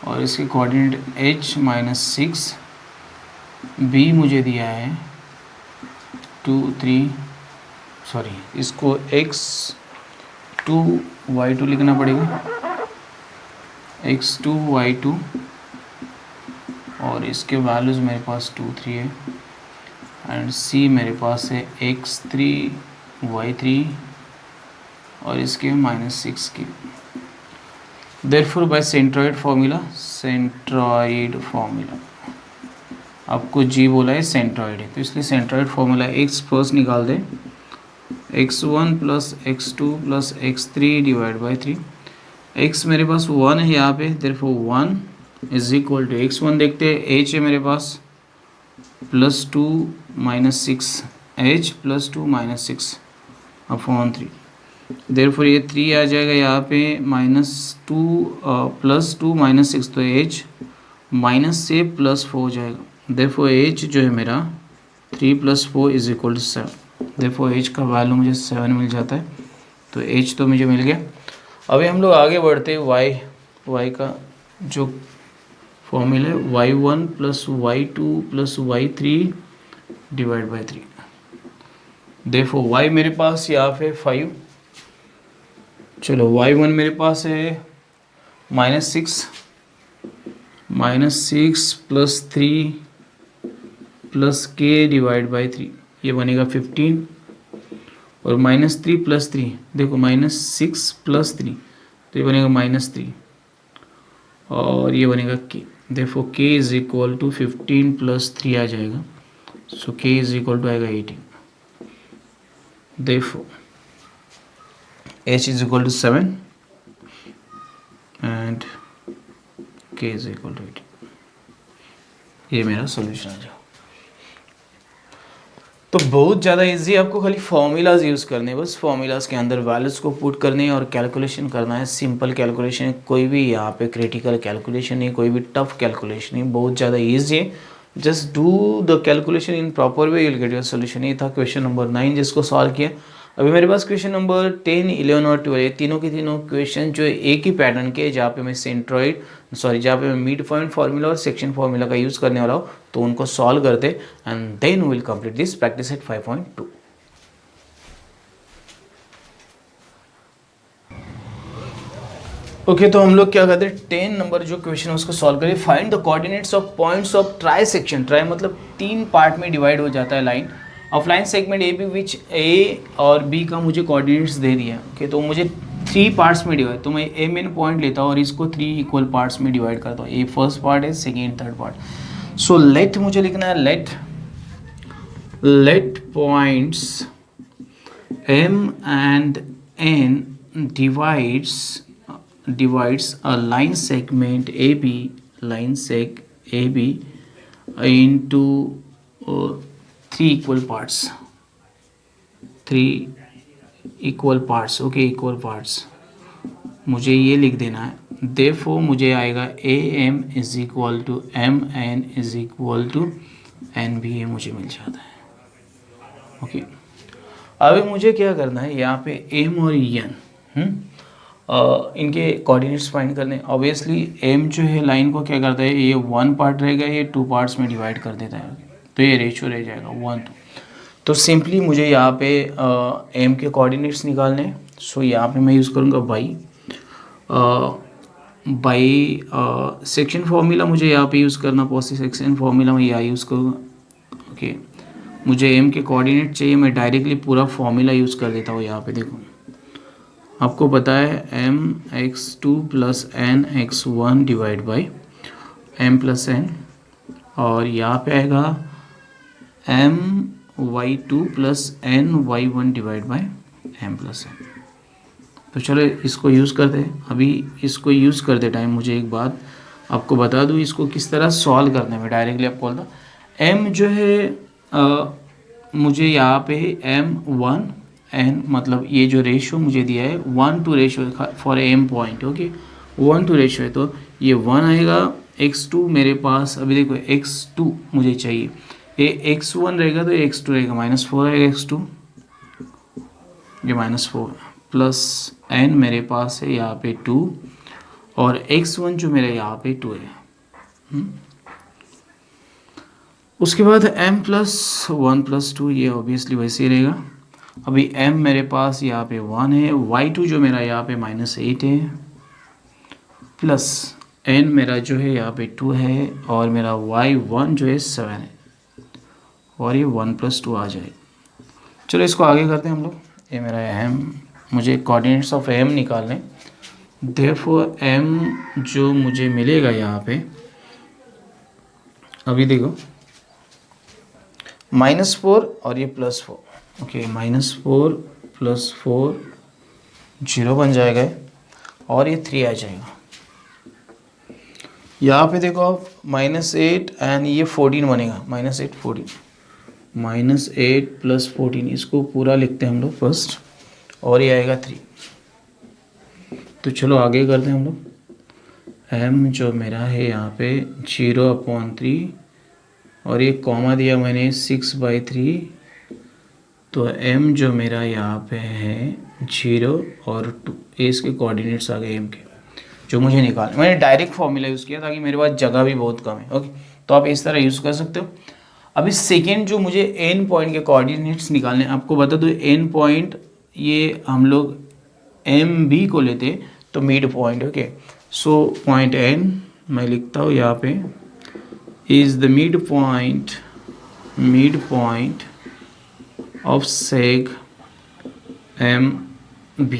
और इसके कोऑर्डिनेट h -6, b मुझे दिया है 2 3, सॉरी इसको x2 y2 लिखना पड़ेगा, x2 y2 और इसके वैल्यूज़ मेरे पास 2 3 है एंड c मेरे पास है x3 y3 और इसके -6 की। देयरफॉर बाय सेंट्रॉइड फार्मूला, आपको जी बोला है सेंट्रॉइड है तो इसलिए सेंट्रॉइड फार्मूला x फर्स्ट निकाल दें, x1 plus x2 plus x3 divide by 3। x मेरे पास 1 है यहाँ पे, therefore 1 is equal to x1 देखते हैं, h है मेरे पास +2 -6, h +2 -6 अपॉन 3। देयरफॉर ये 3 आ जाएगा यहाँ पे, -2 +2 -6 तो h माइनस से +4 हो जाएगा। देयरफॉर h जो है मेरा 3 + 4 is equal to 7। Therefore h का वैल्यू मुझे 7 मिल जाता है, तो h तो मुझे मिल गया। अभी हम लोग आगे बढ़ते हैं। y का जो फॉर्मूला है y1 + y2 + y3 divide by 3। देखो y मेरे पास यहाँ पे 5, चलो y1 मेरे पास है -6 + 3 प्लस k डिवाइड बाई 3, ये बनेगा 15 और -3 + 3, देखो -6 + 3 तो ये बनेगा -3 और ये बनेगा k। देखो k इज इक्वल टू 15 + 3 आ जाएगा, so k is equal to आएगा 18। देखो h is equal to 7 and k is equal to 18। ये मेरा सॉल्यूशन है। तो बहुत ज़्यादा इजी, आपको खाली फॉर्मूलाज यूज़ करने हैं, बस फॉर्मूलाज के अंदर वैल्यूज़ को पुट करने हैं और कैलकुलेशन करना है। सिंपल कैलकुलेशन है, कोई भी यहाँ पे क्रिटिकल कैलकुलेशन नहीं, कोई भी टफ कैलकुलेशन नहीं, बहुत ज़्यादा इजी है। Just do the calculation in proper way, you will get your solution. ये था क्वेश्चन नंबर 9 जिसको सॉल्व किया। अभी मेरे पास क्वेश्चन नंबर 10, 11 और 12 तीनों के तीनों क्वेश्चन जो एक ही पैटर्न के, जहाँ पे मैं जहाँ पे मैं मिड पॉइंट फार्मूला और सेक्शन फार्मूला का यूज़ करने वाला हूँ, तो उनको सॉल्व करते and then will complete this practice at 5.2। Okay, तो हम लोग क्या करते हैं, 10 नंबर जो क्वेश्चन है उसको सॉल्व करें। Find the coordinates of points of trisection. Tri मतलब 3 पार्ट में डिवाइड हो जाता है line of line segment A B, which A और बी का मुझे कोऑर्डिनेट्स दे दिया। ओके, तो मुझे 3 पार्ट्स में डिवाइड, तो मैं ए मेन पॉइंट लेता हूँ और इसको 3 इक्वल पार्ट्स में डिवाइड करता हूँ। ए फर्स्ट पार्ट है, second third part. So let मुझे लिखना है, let let points m and n divides a line segment AB into three equal parts, equal parts. मुझे ये लिख देना है, therefore मुझे आएगा AM is equal to MN is equal to NB, ये मुझे मिल जाता है. ओके, अभी मुझे क्या करना है, यहाँ पे M और N इनके कोऑर्डिनेट्स फाइंड करने. ऑब्वियसली M जो है लाइन को क्या करता है, ये 1 पार्ट रहेगा, ये 2 पार्ट्स में डिवाइड कर देता है, तो ये रेशियो रह जाएगा 1 to. तो सिंपली मुझे यहाँ पे M के कोऑर्डिनेट्स निकालने हैं. सो यहाँ पे मैं यूज़ करूँगा बाई सेक्शन फार्मूला. मुझे यहाँ पे यूज़ करना पॉसिबल सेक्शन फार्मूला मैं यहाँ यूज़ करूँगा. ओके, मुझे M के कोऑर्डिनेट चाहिए, मैं डायरेक्टली पूरा फार्मूला यूज़ कर देता हूँ. यहाँ पे देखो, आपको पता है mx2 plus nx1 divide by m plus n, और यहाँ पे आएगा my2 plus ny1 divide by m plus n. तो चलो इसको यूज़ करते हैं. अभी इसको यूज़ करते टाइम मुझे एक बात आपको बता दूँ, इसको किस तरह सॉल्व करना है. मैं डायरेक्टली आपको बोलता, m जो है मुझे यहाँ पे m1 n, मतलब ये जो रेशियो मुझे दिया है 1 to ratio for m point. Okay, 1 to ratio है, तो ये 1 आएगा. x2 मेरे पास, अभी देखो x2 मुझे चाहिए, ये x1 रहेगा तो ये x2 रहेगा, -4 आएगा x2, ये -4 प्लस n मेरे पास है यहाँ पे 2, और x1 जो मेरा यहाँ पे 2 है. उसके बाद m प्लस 1 प्लस 2, ये ऑब्वियसली वैसे ही रहेगा. अभी m मेरे पास यहाँ पे 1 है, y2 जो मेरा यहाँ पे -8 है, प्लस n मेरा जो है यहाँ पे 2 है, और मेरा y1 जो है 7 है, और ये 1 प्लस 2 आ जाएगा. चलो इसको आगे करते हैं हम लोग. ये मेरा m, मुझे कोऑर्डिनेट्स ऑफ m निकालने. देयरफॉर m जो मुझे मिलेगा यहाँ पे, अभी देखो -4 और ये +4. ओके, -4 प्लस 4 0 बन जाएगा, और ये 3 आ जाएगा. यहाँ पे देखो आप -8 एंड ये 14 बनेगा, -8 14, -8 प्लस 14, इसको पूरा लिखते हैं हम लोग फर्स्ट, और ये आएगा 3. तो चलो आगे करते हैं हम लोग. m जो मेरा है यहाँ पे 0/3, और ये कॉमा दिया मैंने 6/3, तो m जो मेरा यहाँ पे है 0 और 2, ये इसके कोऑर्डिनेट्स आ गए m के, जो मुझे निकालना. मैंने डायरेक्ट फॉर्मूला यूज़ किया ताकि मेरे पास जगह भी बहुत कम है. ओके, तो आप इस तरह यूज़ कर सकते हो. अभी सेकेंड जो मुझे n पॉइंट के कोऑर्डिनेट्स निकालने, आपको बता दो n पॉइंट ये हम लोग MB को लेते तो mid point. Okay, so point n मैं लिखता हूँ यहाँ पे, is the mid point of seg MB.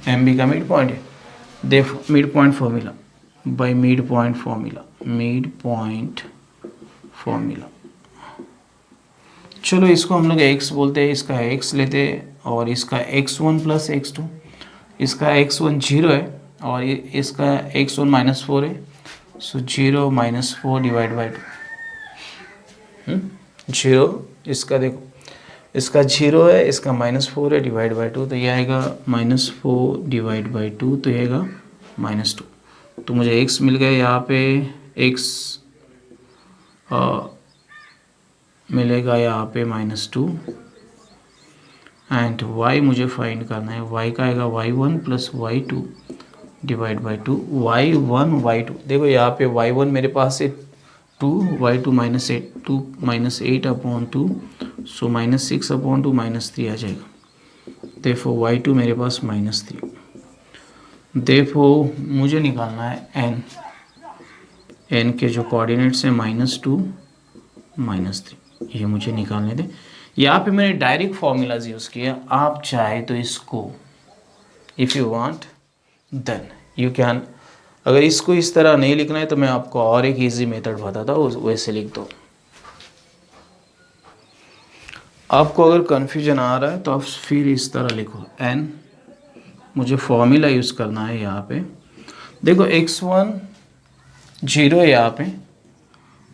MB का मिड पॉइंट है. The mid point formula by mid point formula. चलो इसको हम लोग x बोलते हैं, इसका x लेते हैं, और इसका x1 प्लस x2, इसका x1 0 है, और इसका x1 -4 है. सो 0 -4 डिवाइड बाई 2, 0, इसका देखो इसका 0 है, इसका -4 है, डिवाइड बाई 2, तो ये आएगा -4 डिवाइड बाई 2, तो ये आएगा -2. तो मुझे x मिल गया यहाँ पे, x मिलेगा यहाँ पे -2, एंड y मुझे फाइंड करना है. y का आएगा y1 plus y2 divide by 2, y1 y2. देखो यहाँ पे y1 मेरे पास है 2, y2 -8/2, सो -6/2 -3 आ जाएगा. देयरफॉर y2 मेरे पास -3. देयरफॉर मुझे निकालना है n के जो कोऑर्डिनेट्स हैं -2 -3, ये मुझे निकालने दें. यहाँ पे मैंने डायरेक्ट फॉर्मूलाज यूज़ किया. आप चाहे तो इसको, if you want then you can. अगर इसको इस तरह नहीं लिखना है तो मैं आपको और एक इजी मेथड बताता हूँ, वैसे लिख दो. आपको अगर कन्फ्यूजन आ रहा है तो आप फिर इस तरह लिखो n, मुझे फॉर्मूला यूज़ करना है यहाँ पे। देखो x1 0 है यहाँ पे,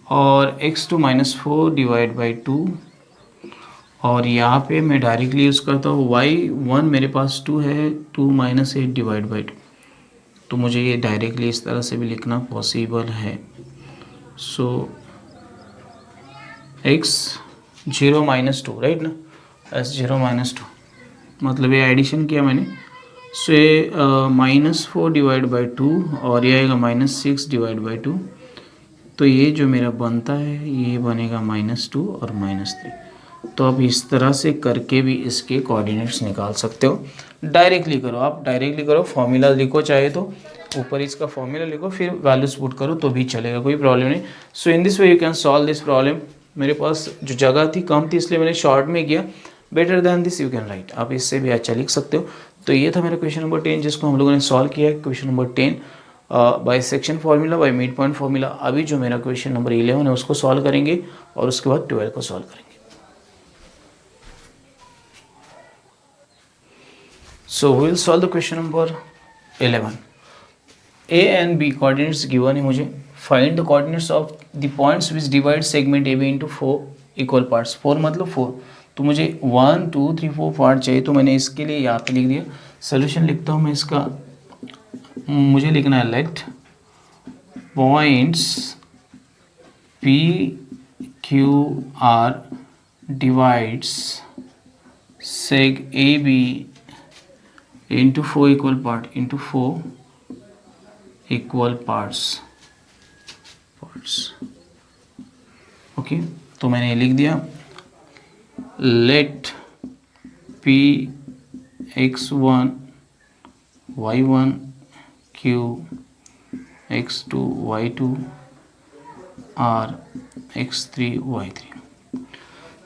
और x2 -4 डिवाइड बाई 2, और यहाँ पे मैं डायरेक्टली यूज़ करता हूँ y1 मेरे पास 2 है, 2 - 8 डिवाइड बाई 2, तो मुझे ये डायरेक्टली इस तरह से भी लिखना पॉसिबल है। सो x0 -2 राइट ना, s0 -2 मतलब ये एडिशन किया मैंने। सो ये -4 डिवाइड बाई 2 और ये आएगा -6 डिवाइड बाई 2, तो ये जो मेरा बनता है ये बनेगा -2 और -3। तो आप इस तरह से करके भी इसके कोऑर्डिनेट्स निकाल सकते हो। डायरेक्टली करो, आप डायरेक्टली करो, फॉर्मूला लिखो, चाहे तो ऊपर इसका फॉर्मूला लिखो फिर वैल्यूज पुट करो तो भी चलेगा, कोई प्रॉब्लम नहीं। So in this way you can solve this problem. मेरे पास जो जगह थी कम थी इसलिए मैंने शॉर्ट में किया। Better than this you can right, आप इससे भी अच्छा लिख सकते हो। तो ये था मेरा क्वेश्चन नंबर 10 जिसको हम लोगों ने सॉल्व किया है। Question number 10 by section formula, bye mid point formula. अभी जो मेरा क्वेश्चन नंबर 11 है उसको सॉल्व करेंगे और उसके बाद 12 को सॉल्व करेंगे। So we will solve the question number 11. A and B coordinates given है मुझे। Find the coordinates of the points which divide segment AB into 4 equal parts. 4 मतलब 4, तो मुझे 1 2 3 4 पार्ट चाहिए, तो मैंने इसके लिए यहाँ पे लिख दिया। सोल्यूशन लिखता हूँ मैं इसका। मुझे लिखना है let points P Q R divides seg AB into 4 equal parts okay. तो मैंने लिख दिया late P x1 y1 Q x2 y2 R x3 y3।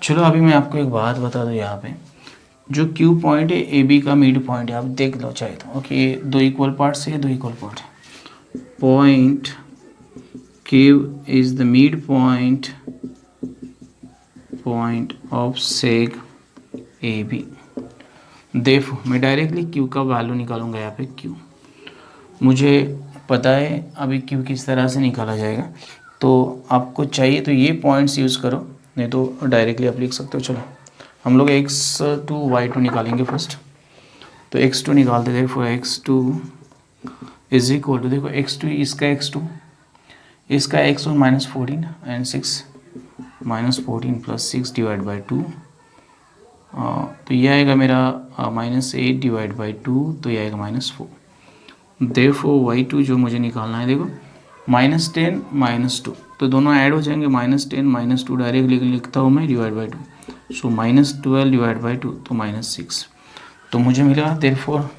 चलो अभी मैं आपको एक बात बता दूं, यहाँ पे जो Q पॉइंट है ए बी का मिड पॉइंट है, आप देख लो चाहे तो। ओके, ये 2 इक्वल पार्ट्स है, 2 इक्वल पार्ट है। Point Q is the mid point of seg A B. देखो मैं डायरेक्टली Q का वैल्यू निकालूंगा। यहाँ पे Q मुझे पता है अभी Q किस तरह से निकाला जाएगा, तो आपको चाहिए तो ये पॉइंट्स यूज़ करो, नहीं तो डायरेक्टली आप लिख सकते हो। चलो हम लोग x2 y2 निकालेंगे फर्स्ट। तो x2 निकालते थे, for x2 is equal to, देखो x2 इसका x2 इसका x1 -14 एंड 6 -14 + 6 डिवाइड बाई 2, तो ये आएगा मेरा -8 डिवाइड बाई 2, तो ये आएगा -4। देयरफॉर y2 जो मुझे निकालना है, देखो -10 -2, तो दोनों ऐड हो जाएंगे। -10 -2 डायरेक्ट लिखता हूँ मैं, divide by 2, so -12 divide by 2, तो -6। तो मुझे मिला देयरफॉर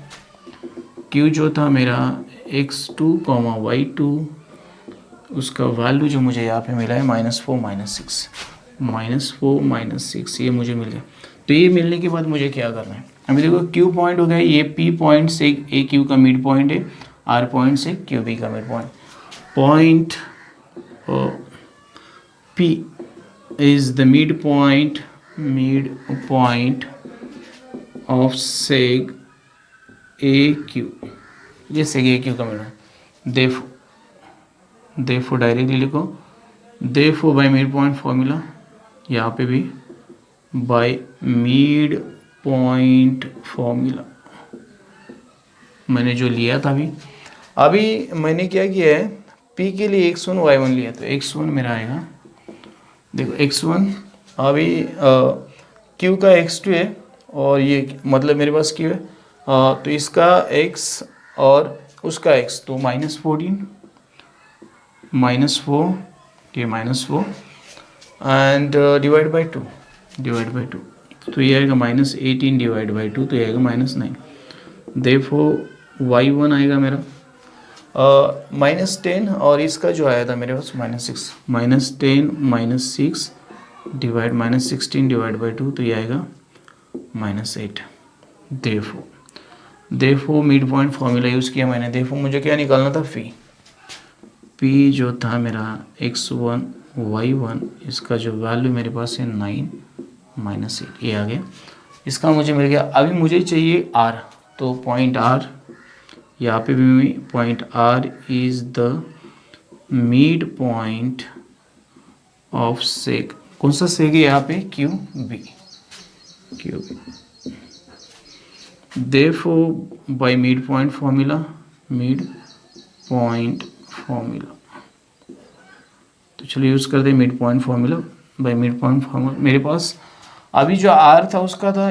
Q जो था मेरा x2, y2, उसका वैल्यू जो मुझे यहाँ पे मिला है -4 -6, ये मुझे मिल गया। तो ये मिलने के बाद मुझे क्या करना है, अभी देखो Q पॉइंट हो गया, ये P पॉइंट से ए क्यू का मिड पॉइंट है, R पॉइंट से क्यू बी का mid point. Point P is the midpoint of seg AQ, ये seg AQ का मिड। therefore डायरेक्टली लिखो, therefore bye mid point formula, यहाँ पे भी बाय मिड पॉइंट फॉर्मूला मैंने जो लिया था अभी मैंने क्या किया है, P के लिए x1 y1 लिया, तो x1 मेरा आएगा, देखो x1 अभी Q का x2 है और ये मतलब मेरे पास Q है, तो इसका x और उसका x, तो -14 -4, ये -4 एंड डिवाइड बाई 2, तो ये आएगा -18 डिवाइड बाई 2, तो ये आएगा -9। देयरफॉर y1 आएगा मेरा -10 और इसका जो आया था मेरे पास -6, -10 -6 डिवाइड -16 डिवाइड बाई 2, तो ये आएगा -8। Therefore mid point formula use किया मैंने। देयरफॉर मुझे क्या निकालना था, P जो था मेरा x1 y1, इसका जो वैल्यू मेरे पास है 9, -8 ये आ गया, इसका मुझे मिल गया। अभी मुझे चाहिए R, तो पॉइंट R, यहाँ पे भी point R is the mid point of seg, कौन सा सेक है यहाँ पे, QB। Therefore by midpoint formula, तो चलिए यूज़ कर the mid point formula. By mid point formula मेरे पास अभी जो R था उसका था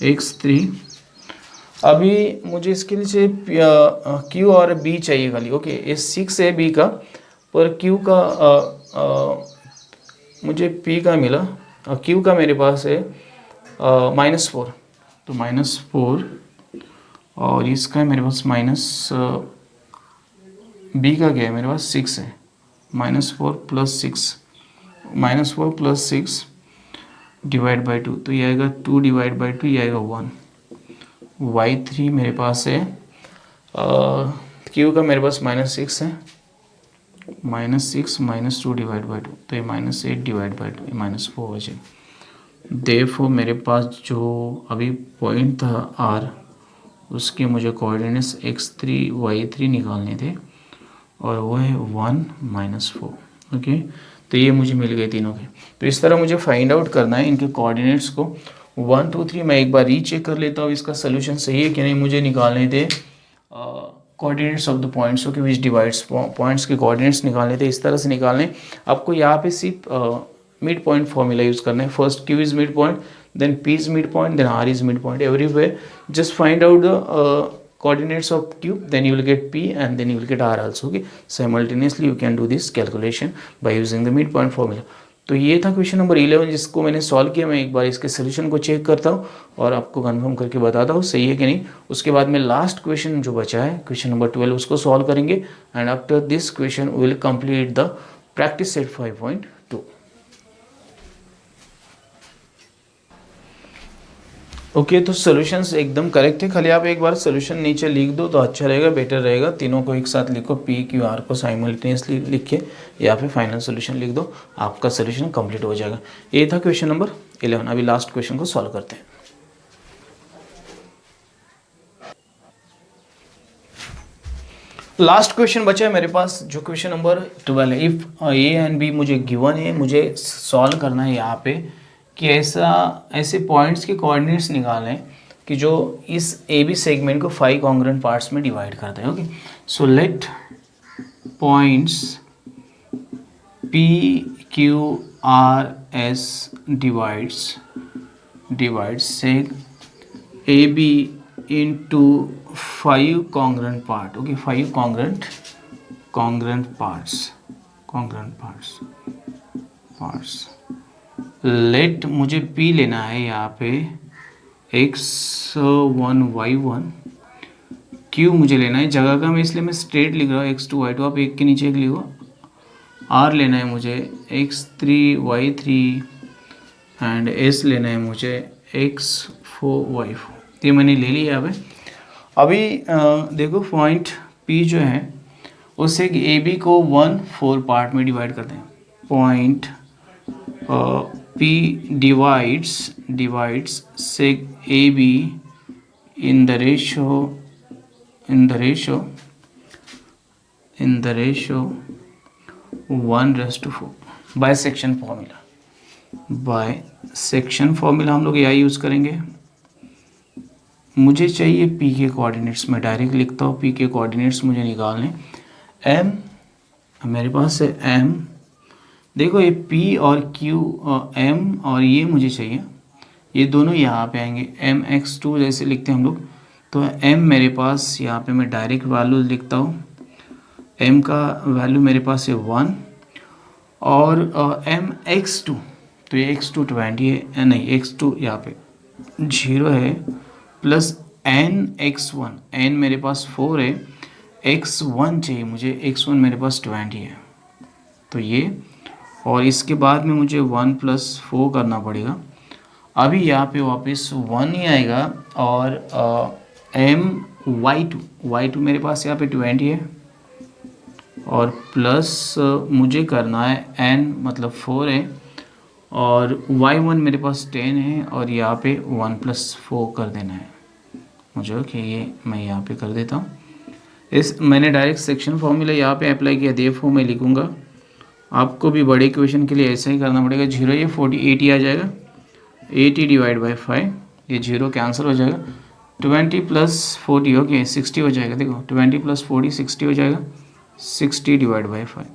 x3। अभी मुझे इसके लिए Q और B चाहिए खाली। ओके, ये 6 है B का, पर Q का मुझे P का मिला, Q का मेरे पास है -4, तो -4, और इसका मेरे पास B का क्या है, मेरे पास 6 है, -4 प्लस 6 डिवाइड बाई 2, तो ये आएगा 2 डिवाइड बाई 2, ये आएगा 1। y3 मेरे पास है, Q का मेरे पास -6 है, -6 -2 डिवाइड बाई 2, तो ये -8 डिवाइड बाई 2, ये -4 हो जाएगा। देयरफॉर मेरे पास जो अभी पॉइंट था R, उसके मुझे कोऑर्डिनेट्स x3 y3 निकालने थे, और वो है 1 -4। ओके, तो ये मुझे मिल गए तीनों के। तो इस तरह मुझे फाइंड आउट करना है इनके कोऑर्डिनेट्स को। 1 2 3 मैं एक बार रीचेक कर लेता हूँ इसका सोल्यूशन सही है कि नहीं। मुझे निकालने थे coordinates of the points, okay, which divides, points के कोऑर्डिनेट्स निकालने थे। इस तरह से निकालने, आपको यहाँ पे सिर्फ मिड पॉइंट फॉर्मूला यूज़ करना है। First Q is mid point, then P is mid point, then R is mid point. Everywhere just find out the coordinates of Q, then you will get P and then you will get R also. Okay, simultaneously you can do this calculation by using the midpoint formula. तो ये था question number 11 जिसको मैंने solve किया। मैं एक बार इसके solution को चेक करता हूँ और आपको कंफर्म करके बताता हूँ सही है कि नहीं। उसके बाद में लास्ट क्वेश्चन जो बचा है, क्वेश्चन नंबर 12, उसको सॉल्व करेंगे। And after this question we will complete the practice set 5.2। Okay, तो सॉल्यूशंस एकदम करेक्ट है। खाली आप एक बार सॉल्यूशन नीचे लिख दो तो अच्छा रहेगा, बेटर रहेगा। तीनों को एक साथ लिखो, P Q R को साइमल्टेनियसली लिख के या फिर फाइनल सॉल्यूशन लिख दो, आपका सॉल्यूशन कंप्लीट हो जाएगा। ये था क्वेश्चन नंबर 11। अभी लास्ट क्वेश्चन को सॉल्व करते हैं। लास्ट क्वेश्चन बचा है मेरे पास, जो क्वेश्चन नंबर 12 है। इफ A एंड B मुझे गिवन है, मुझे सॉल्व करना है यहाँ पे कि ऐसे पॉइंट्स के कोऑर्डिनेट्स निकालें कि जो इस AB सेगमेंट को 5 कॉन्ग्रुएंट पार्ट्स में डिवाइड करते हैं। Okay, so let points P Q R S divides seg AB into 5 congruent part. Okay, 5 congruent parts. Late मुझे P लेना है यहाँ पे x1 y1, Q मुझे लेना है, जगह का मैं इसलिए मैं स्ट्रेट लिख रहा हूँ x2 y2, आप एक के नीचे एक लिखो। R लेना है मुझे x3 y3 एंड S लेना है मुझे x4 y4। ये मैंने ले लिया यहाँ पे। अभी देखो पॉइंट P जो है उससे AB को 1/4 पार्ट में डिवाइड करते हैं। Point P divides seg AB in the ratio 1:4 bye section formula हम लोग यही यूज़ करेंगे। मुझे चाहिए P के कोऑर्डिनेट्स, मैं डायरेक्ट लिखता हूँ। P के कोऑर्डिनेट्स मुझे निकालने, M मेरे पास है M, देखो ये P और Q M और ये मुझे चाहिए, ये दोनों यहाँ पे आएंगे। MX2 जैसे लिखते हैं हम लोग, तो M मेरे पास यहाँ पे मैं डायरेक्ट वैल्यू लिखता हूँ। M का वैल्यू मेरे पास है 1 और MX2, तो ये x2 20 है, नहीं x2 यहाँ पे 0 है, प्लस NX1, N मेरे पास 4 है, x1 चाहिए मुझे, x1 मेरे पास 20 है, तो ये, और इसके बाद में मुझे 1 + 4 करना पड़ेगा। अभी यहाँ पे वापस 1 ही आएगा और y2 मेरे पास यहाँ पे 20 है और प्लस मुझे करना है n मतलब 4 है और y1 मेरे पास 10 है और यहाँ पे 1+4 कर देना है मुझे। ओके, ये मैं यहाँ पे कर देता हूँ। इस मैंने डायरेक्ट सेक्शन फॉर्मूला यहाँ पे अप्लाई किया, देयरफॉर मैं लिखूँगा। आपको भी बड़े इक्वेशन के लिए ऐसा ही करना पड़ेगा। 0 ये 80 आ जाएगा, 80 डिवाइड बाई 5, ये 0 कैंसिल हो जाएगा। 20 + 40 ओके 60 हो जाएगा। देखो 20 + 40 60 हो जाएगा, 60 डिवाइड बाई 5।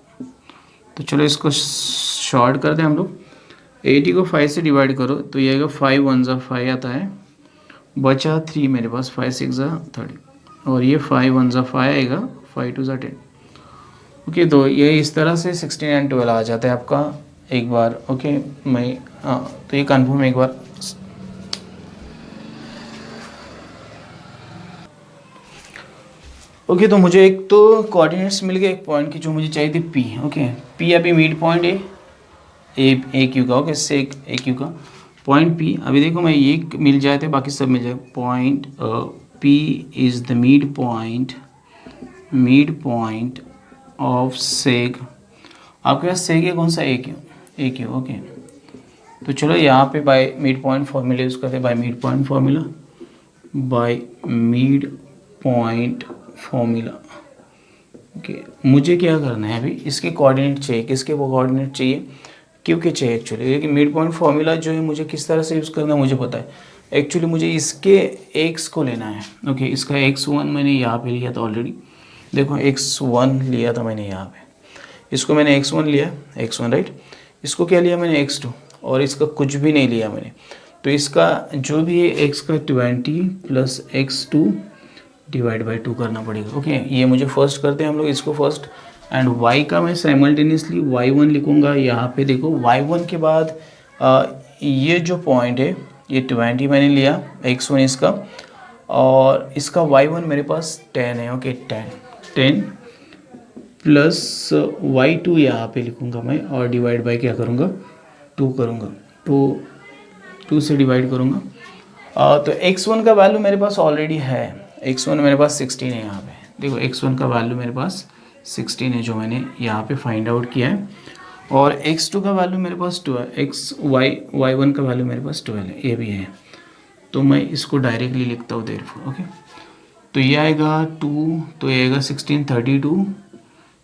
तो चलो इसको शॉर्ट कर दें हम लोग। 80 को 5 से डिवाइड करो तो ये आएगा 5 1 ज़ा 5 आता है, बचा 3 मेरे पास, 5 6 ज़ा 30 और ये 5 1 ज़ा 5 आएगा, 5 2 ज़ा 10। ओके, तो ये इस तरह से 16 एंड 12 आ जाता है आपका एक बार। ओके मैं तो ये कन्फर्म एक बार। ओके, तो मुझे एक तो कोऑर्डिनेट्स मिल गए एक पॉइंट की जो मुझे चाहिए थी पी। ओके, पी अभी मिड पॉइंट है ए क्यू का। ओके, सेक ए क्यू का पॉइंट पी। अभी देखो मैं ये मिल जाए थे, बाकी सब मिल जाए। Point P is the mid point of seg. आपके पास सेक है कौन सा, ए क्यू। ओके, तो चलो यहाँ पे bye mid point formula use करते हैं। Bye mid point formula. Okay, मुझे क्या करना है अभी, इसके कोऑर्डिनेट चाहिए। किसके वो कोऑर्डिनेट चाहिए, क्यू के चाहिए एक्चुअली। लेकिन मिड पॉइंट फॉर्मूला जो है मुझे किस तरह से यूज़ करना है मुझे पता है। एक्चुअली मुझे इसके एक्स को लेना है। ओके, इसका x1 मैंने यहाँ पे लिया था ऑलरेडी। देखो x1 लिया था मैंने यहाँ पे, इसको मैंने x1 लिया, x1 राइट। इसको क्या लिया मैंने, x2, और इसका कुछ भी नहीं लिया मैंने। तो इसका जो भी है x का 20 + x2 डिवाइड बाई 2 करना पड़ेगा। ओके, ये मुझे फर्स्ट करते हैं हम लोग इसको फर्स्ट। एंड y का मैं साइमल्टेनियसली y1 लिखूँगा यहाँ पे। देखो y1 के बाद ये जो पॉइंट है ये 20 मैंने लिया, x1 इसका, और इसका y1 मेरे पास 10 है। ओके, 10 प्लस y2 यहाँ पे लिखूँगा मैं, और डिवाइड बाई क्या करूँगा, 2 करूँगा। 2 से डिवाइड करूँगा। तो x1 का वैल्यू मेरे पास ऑलरेडी है, x1 मेरे पास 16 है यहाँ पे। देखो x1 का वैल्यू मेरे पास 16 है जो मैंने यहाँ पे फाइंड आउट किया है, और x2 का वैल्यू मेरे पास 12, y1 का वैल्यू मेरे पास 12 है, ये भी है। तो मैं इसको डायरेक्टली लिखता हूँ देयरफॉर। ओके, तो ये आएगा 2, तो ये आएगा 16 32,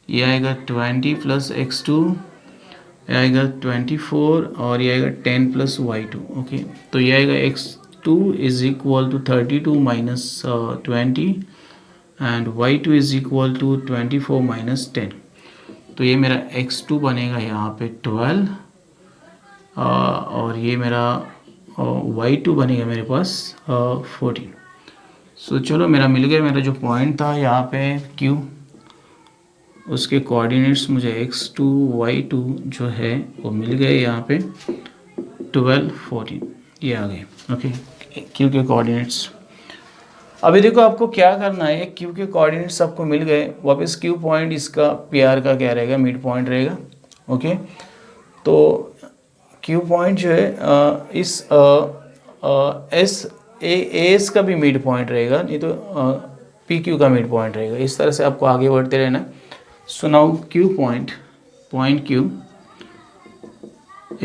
ये आएगा 20 + x2, ये आएगा 24, और ये आएगा 10 + y2। ओके, तो ये आएगा x2 = 32 - 20 एंड y2 = 24 - 10। तो ये मेरा x2 बनेगा यहाँ पे 12, और ये मेरा y2 बनेगा मेरे पास 14। सो चलो मेरा मिल गया, मेरा जो पॉइंट था यहाँ पे q, उसके कोऑर्डिनेट्स मुझे x2 y2 जो है वो मिल गए यहाँ पे 12 14, ये आ गए। ओके, q के कोऑर्डिनेट्स। अभी देखो आपको क्या करना है, q के कोऑर्डिनेट्स आपको मिल गए, वापस q पॉइंट इसका pr का क्या रहेगा, मिड पॉइंट रहेगा। ओके, तो q पॉइंट जो है इस एस का भी मिड पॉइंट रहेगा, नहीं तो pq का मिड पॉइंट रहेगा। इस तरह से आपको आगे बढ़ते रहना है। So now Q point Q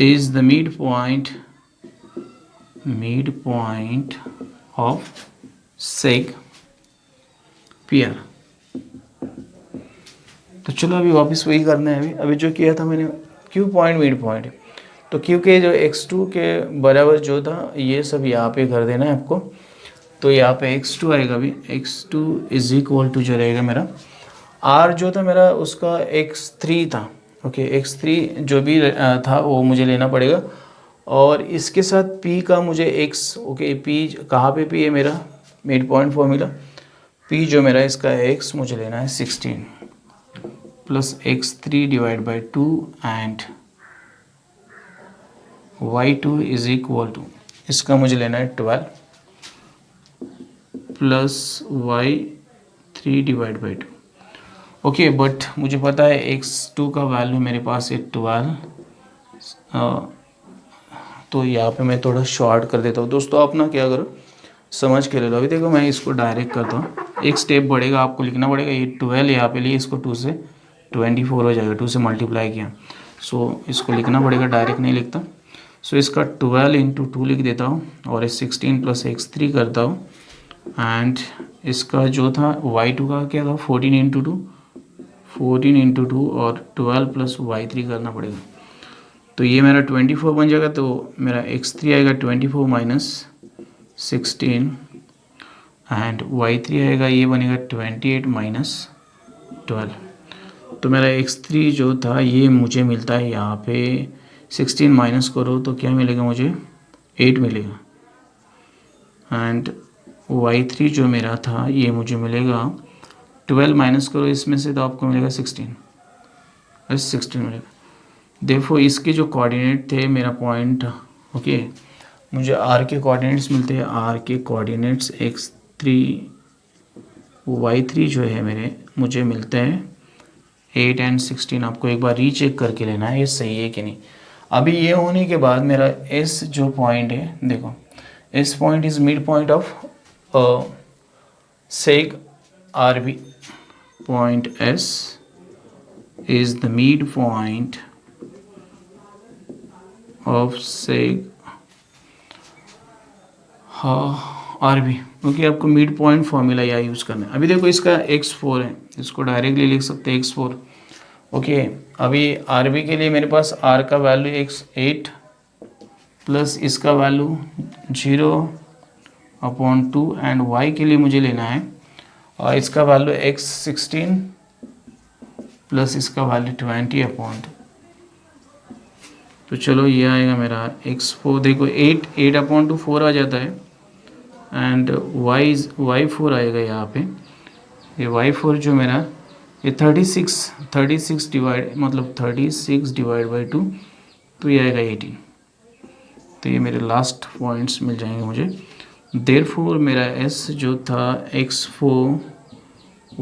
is the midpoint of sec PR। तो चलो अभी वापस वही करना है। अभी जो किया था मैंने, Q पॉइंट मिड पॉइंट है, तो Q के जो x2 के बराबर जो था ये सब यहाँ पे कर देना है आपको। तो यहाँ पे x2 आएगा, अभी x2 = जो रहेगा मेरा R जो था मेरा उसका x3 था। ओके, x3 जो भी था वो मुझे लेना पड़ेगा, और इसके साथ P का मुझे x। ओके, P कहाँ पे P है मेरा, मिड पॉइंट फॉर्मूला। P जो मेरा इसका x मुझे लेना है 16 + x3 divide by 2 and y2 = इसका मुझे लेना है 12 + y3 divide by 2। Okay, but मुझे पता है x2 का वैल्यू मेरे पास है 12। तो यहाँ पे मैं थोड़ा शॉर्ट कर देता हूँ। दोस्तों अपना क्या करो, समझ के ले लो। अभी देखो मैं इसको डायरेक्ट करता हूँ, एक स्टेप बढ़ेगा, आपको लिखना पड़ेगा। ये 12 यहाँ पे लिए, इसको 2 से 24 हो जाएगा, 2 से मल्टीप्लाई किया। सो इसको लिखना पड़ेगा, डायरेक्ट नहीं लिखता। सो इसका 12 इंटू 2 लिख देता हूँ और 16 प्लस x3 करता हूँ एंड इसका जो था y2 का क्या था 14 इंटू 2 और 12 प्लस y3 करना पड़ेगा। तो ये मेरा 24 बन जाएगा। तो मेरा x3 आएगा 24 माइनस 16 एंड y3 आएगा ये बनेगा 28 माइनस 12। तो मेरा x3 जो था ये मुझे मिलता है यहाँ पे 16 माइनस करो तो क्या मिलेगा मुझे 8 मिलेगा एंड y3 जो मेरा था ये मुझे मिलेगा 12 माइनस करो इसमें से तो आपको मिलेगा 16 मिलेगा। देखो इसके जो कोऑर्डिनेट थे मेरा पॉइंट ओके मुझे r के कोऑर्डिनेट्स मिलते हैं। r के कोऑर्डिनेट्स x3 y3 जो है मेरे मुझे मिलते हैं 8 एंड 16। आपको एक बार रीचेक करके लेना है ये सही है कि नहीं। अभी ये होने के बाद मेरा s जो पॉइंट है देखो s point is mid point of seg RB point S is the midpoint of seg RB। Okay आपको मिड पॉइंट फॉर्मूला यहाँ यूज़ करना है। अभी देखो इसका x4 है, इसको डायरेक्टली लिख सकते हैं x4। ओके अभी RB के लिए मेरे पास R का वैल्यू x8 प्लस इसका वैल्यू 0/2 एंड y के लिए मुझे लेना है और इसका वैल्यू x16 प्लस इसका वैल्यू 20/2। तो चलो ये आएगा मेरा x4 देखो 8/2 4 आ जाता है एंड y4 आएगा यहाँ पे। ये y4 जो मेरा ये 36 डिवाइड मतलब 36 डिवाइड बाई 2 तो ये आएगा 18। तो ये मेरे लास्ट पॉइंट्स मिल जाएंगे मुझे। देयरफॉर मेरा s जो था x4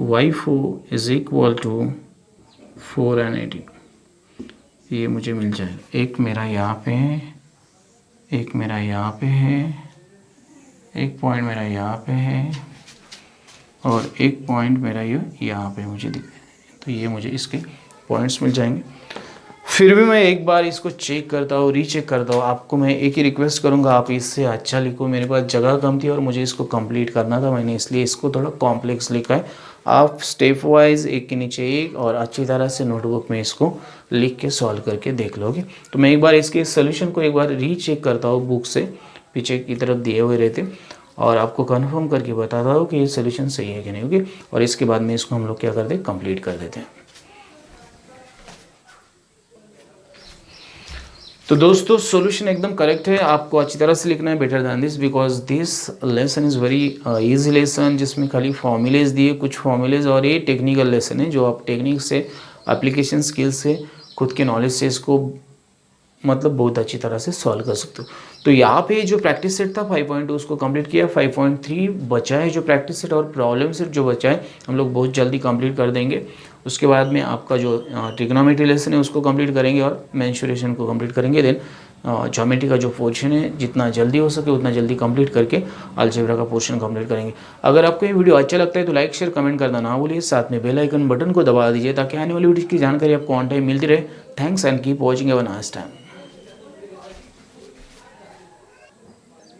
y4 is equal to 4 and 18 ये मुझे मिल जाएगा। एक मेरा यहाँ पे है, एक मेरा यहाँ पे है, एक पॉइंट मेरा यहाँ पे है और एक पॉइंट मेरा ये यहाँ पे मुझे दिख रहा है। तो ये मुझे इसके पॉइंट्स मिल जाएंगे। फिर भी मैं एक बार इसको चेक करता हूँ, रीचेक करता हूँ। आपको मैं एक ही रिक्वेस्ट करूँगा, आप इससे अच्छा लिखो। मेरे पास जगह कम थी और मुझे इसको कंप्लीट करना था, मैंने इसलिए इसको थोड़ा कॉम्प्लेक्स लिखा है। आप स्टेप वाइज एक के नीचे एक और अच्छी तरह से नोटबुक में इसको लिख के सॉल्व करके देख लोगे। तो मैं एक बार इसके सोल्यूशन को एक बार रीचेक करता हूँ, बुक से पीछे की तरफ दिए हुए रहते और आपको कंफर्म करके बताता हूँ कि ये सोल्यूशन सही है कि नहीं। ओके और इसके बाद में इसको हम लोग क्या करते हैं, कंप्लीट कर देते हैं। तो दोस्तों सॉल्यूशन एकदम करेक्ट है, आपको अच्छी तरह से लिखना है, better than this, because this lesson is very easy lesson जिसमें खाली फॉर्मूलेज दिए कुछ फॉर्मूलेज और ये टेक्निकल लेसन है जो आप टेक्निक से एप्लीकेशन स्किल से खुद के नॉलेज से इसको मतलब बहुत अच्छी तरह से सॉल्व कर सकते हो। तो यहाँ पे जो प्रैक्टिस सेट था 5.2 उसको कंप्लीट किया, 5.3 बचा है जो प्रैक्टिस सेट और प्रॉब्लम सेट जो बचा है हम लोग बहुत जल्दी कंप्लीट कर देंगे। उसके बाद में आपका जो ट्रिग्नोमेट्री लेसन है उसको कंप्लीट करेंगे और मेंसुरेशन को कंप्लीट करेंगे। देन ज्योमेट्री का जो पोर्शन है जितना जल्दी हो सके उतना जल्दी कंप्लीट करके अलजेब्रा का पोर्शन कंप्लीट करेंगे। अगर आपको ये वीडियो अच्छा लगता है तो लाइक शेयर कमेंट करना ना भूलिए, साथ में बेल आइकन बटन को दबा दीजिए ताकि आने वाली वीडियो की जानकारी आपको ऑन टाइम मिलती रहे। Thanks and keep watching, have a nice time.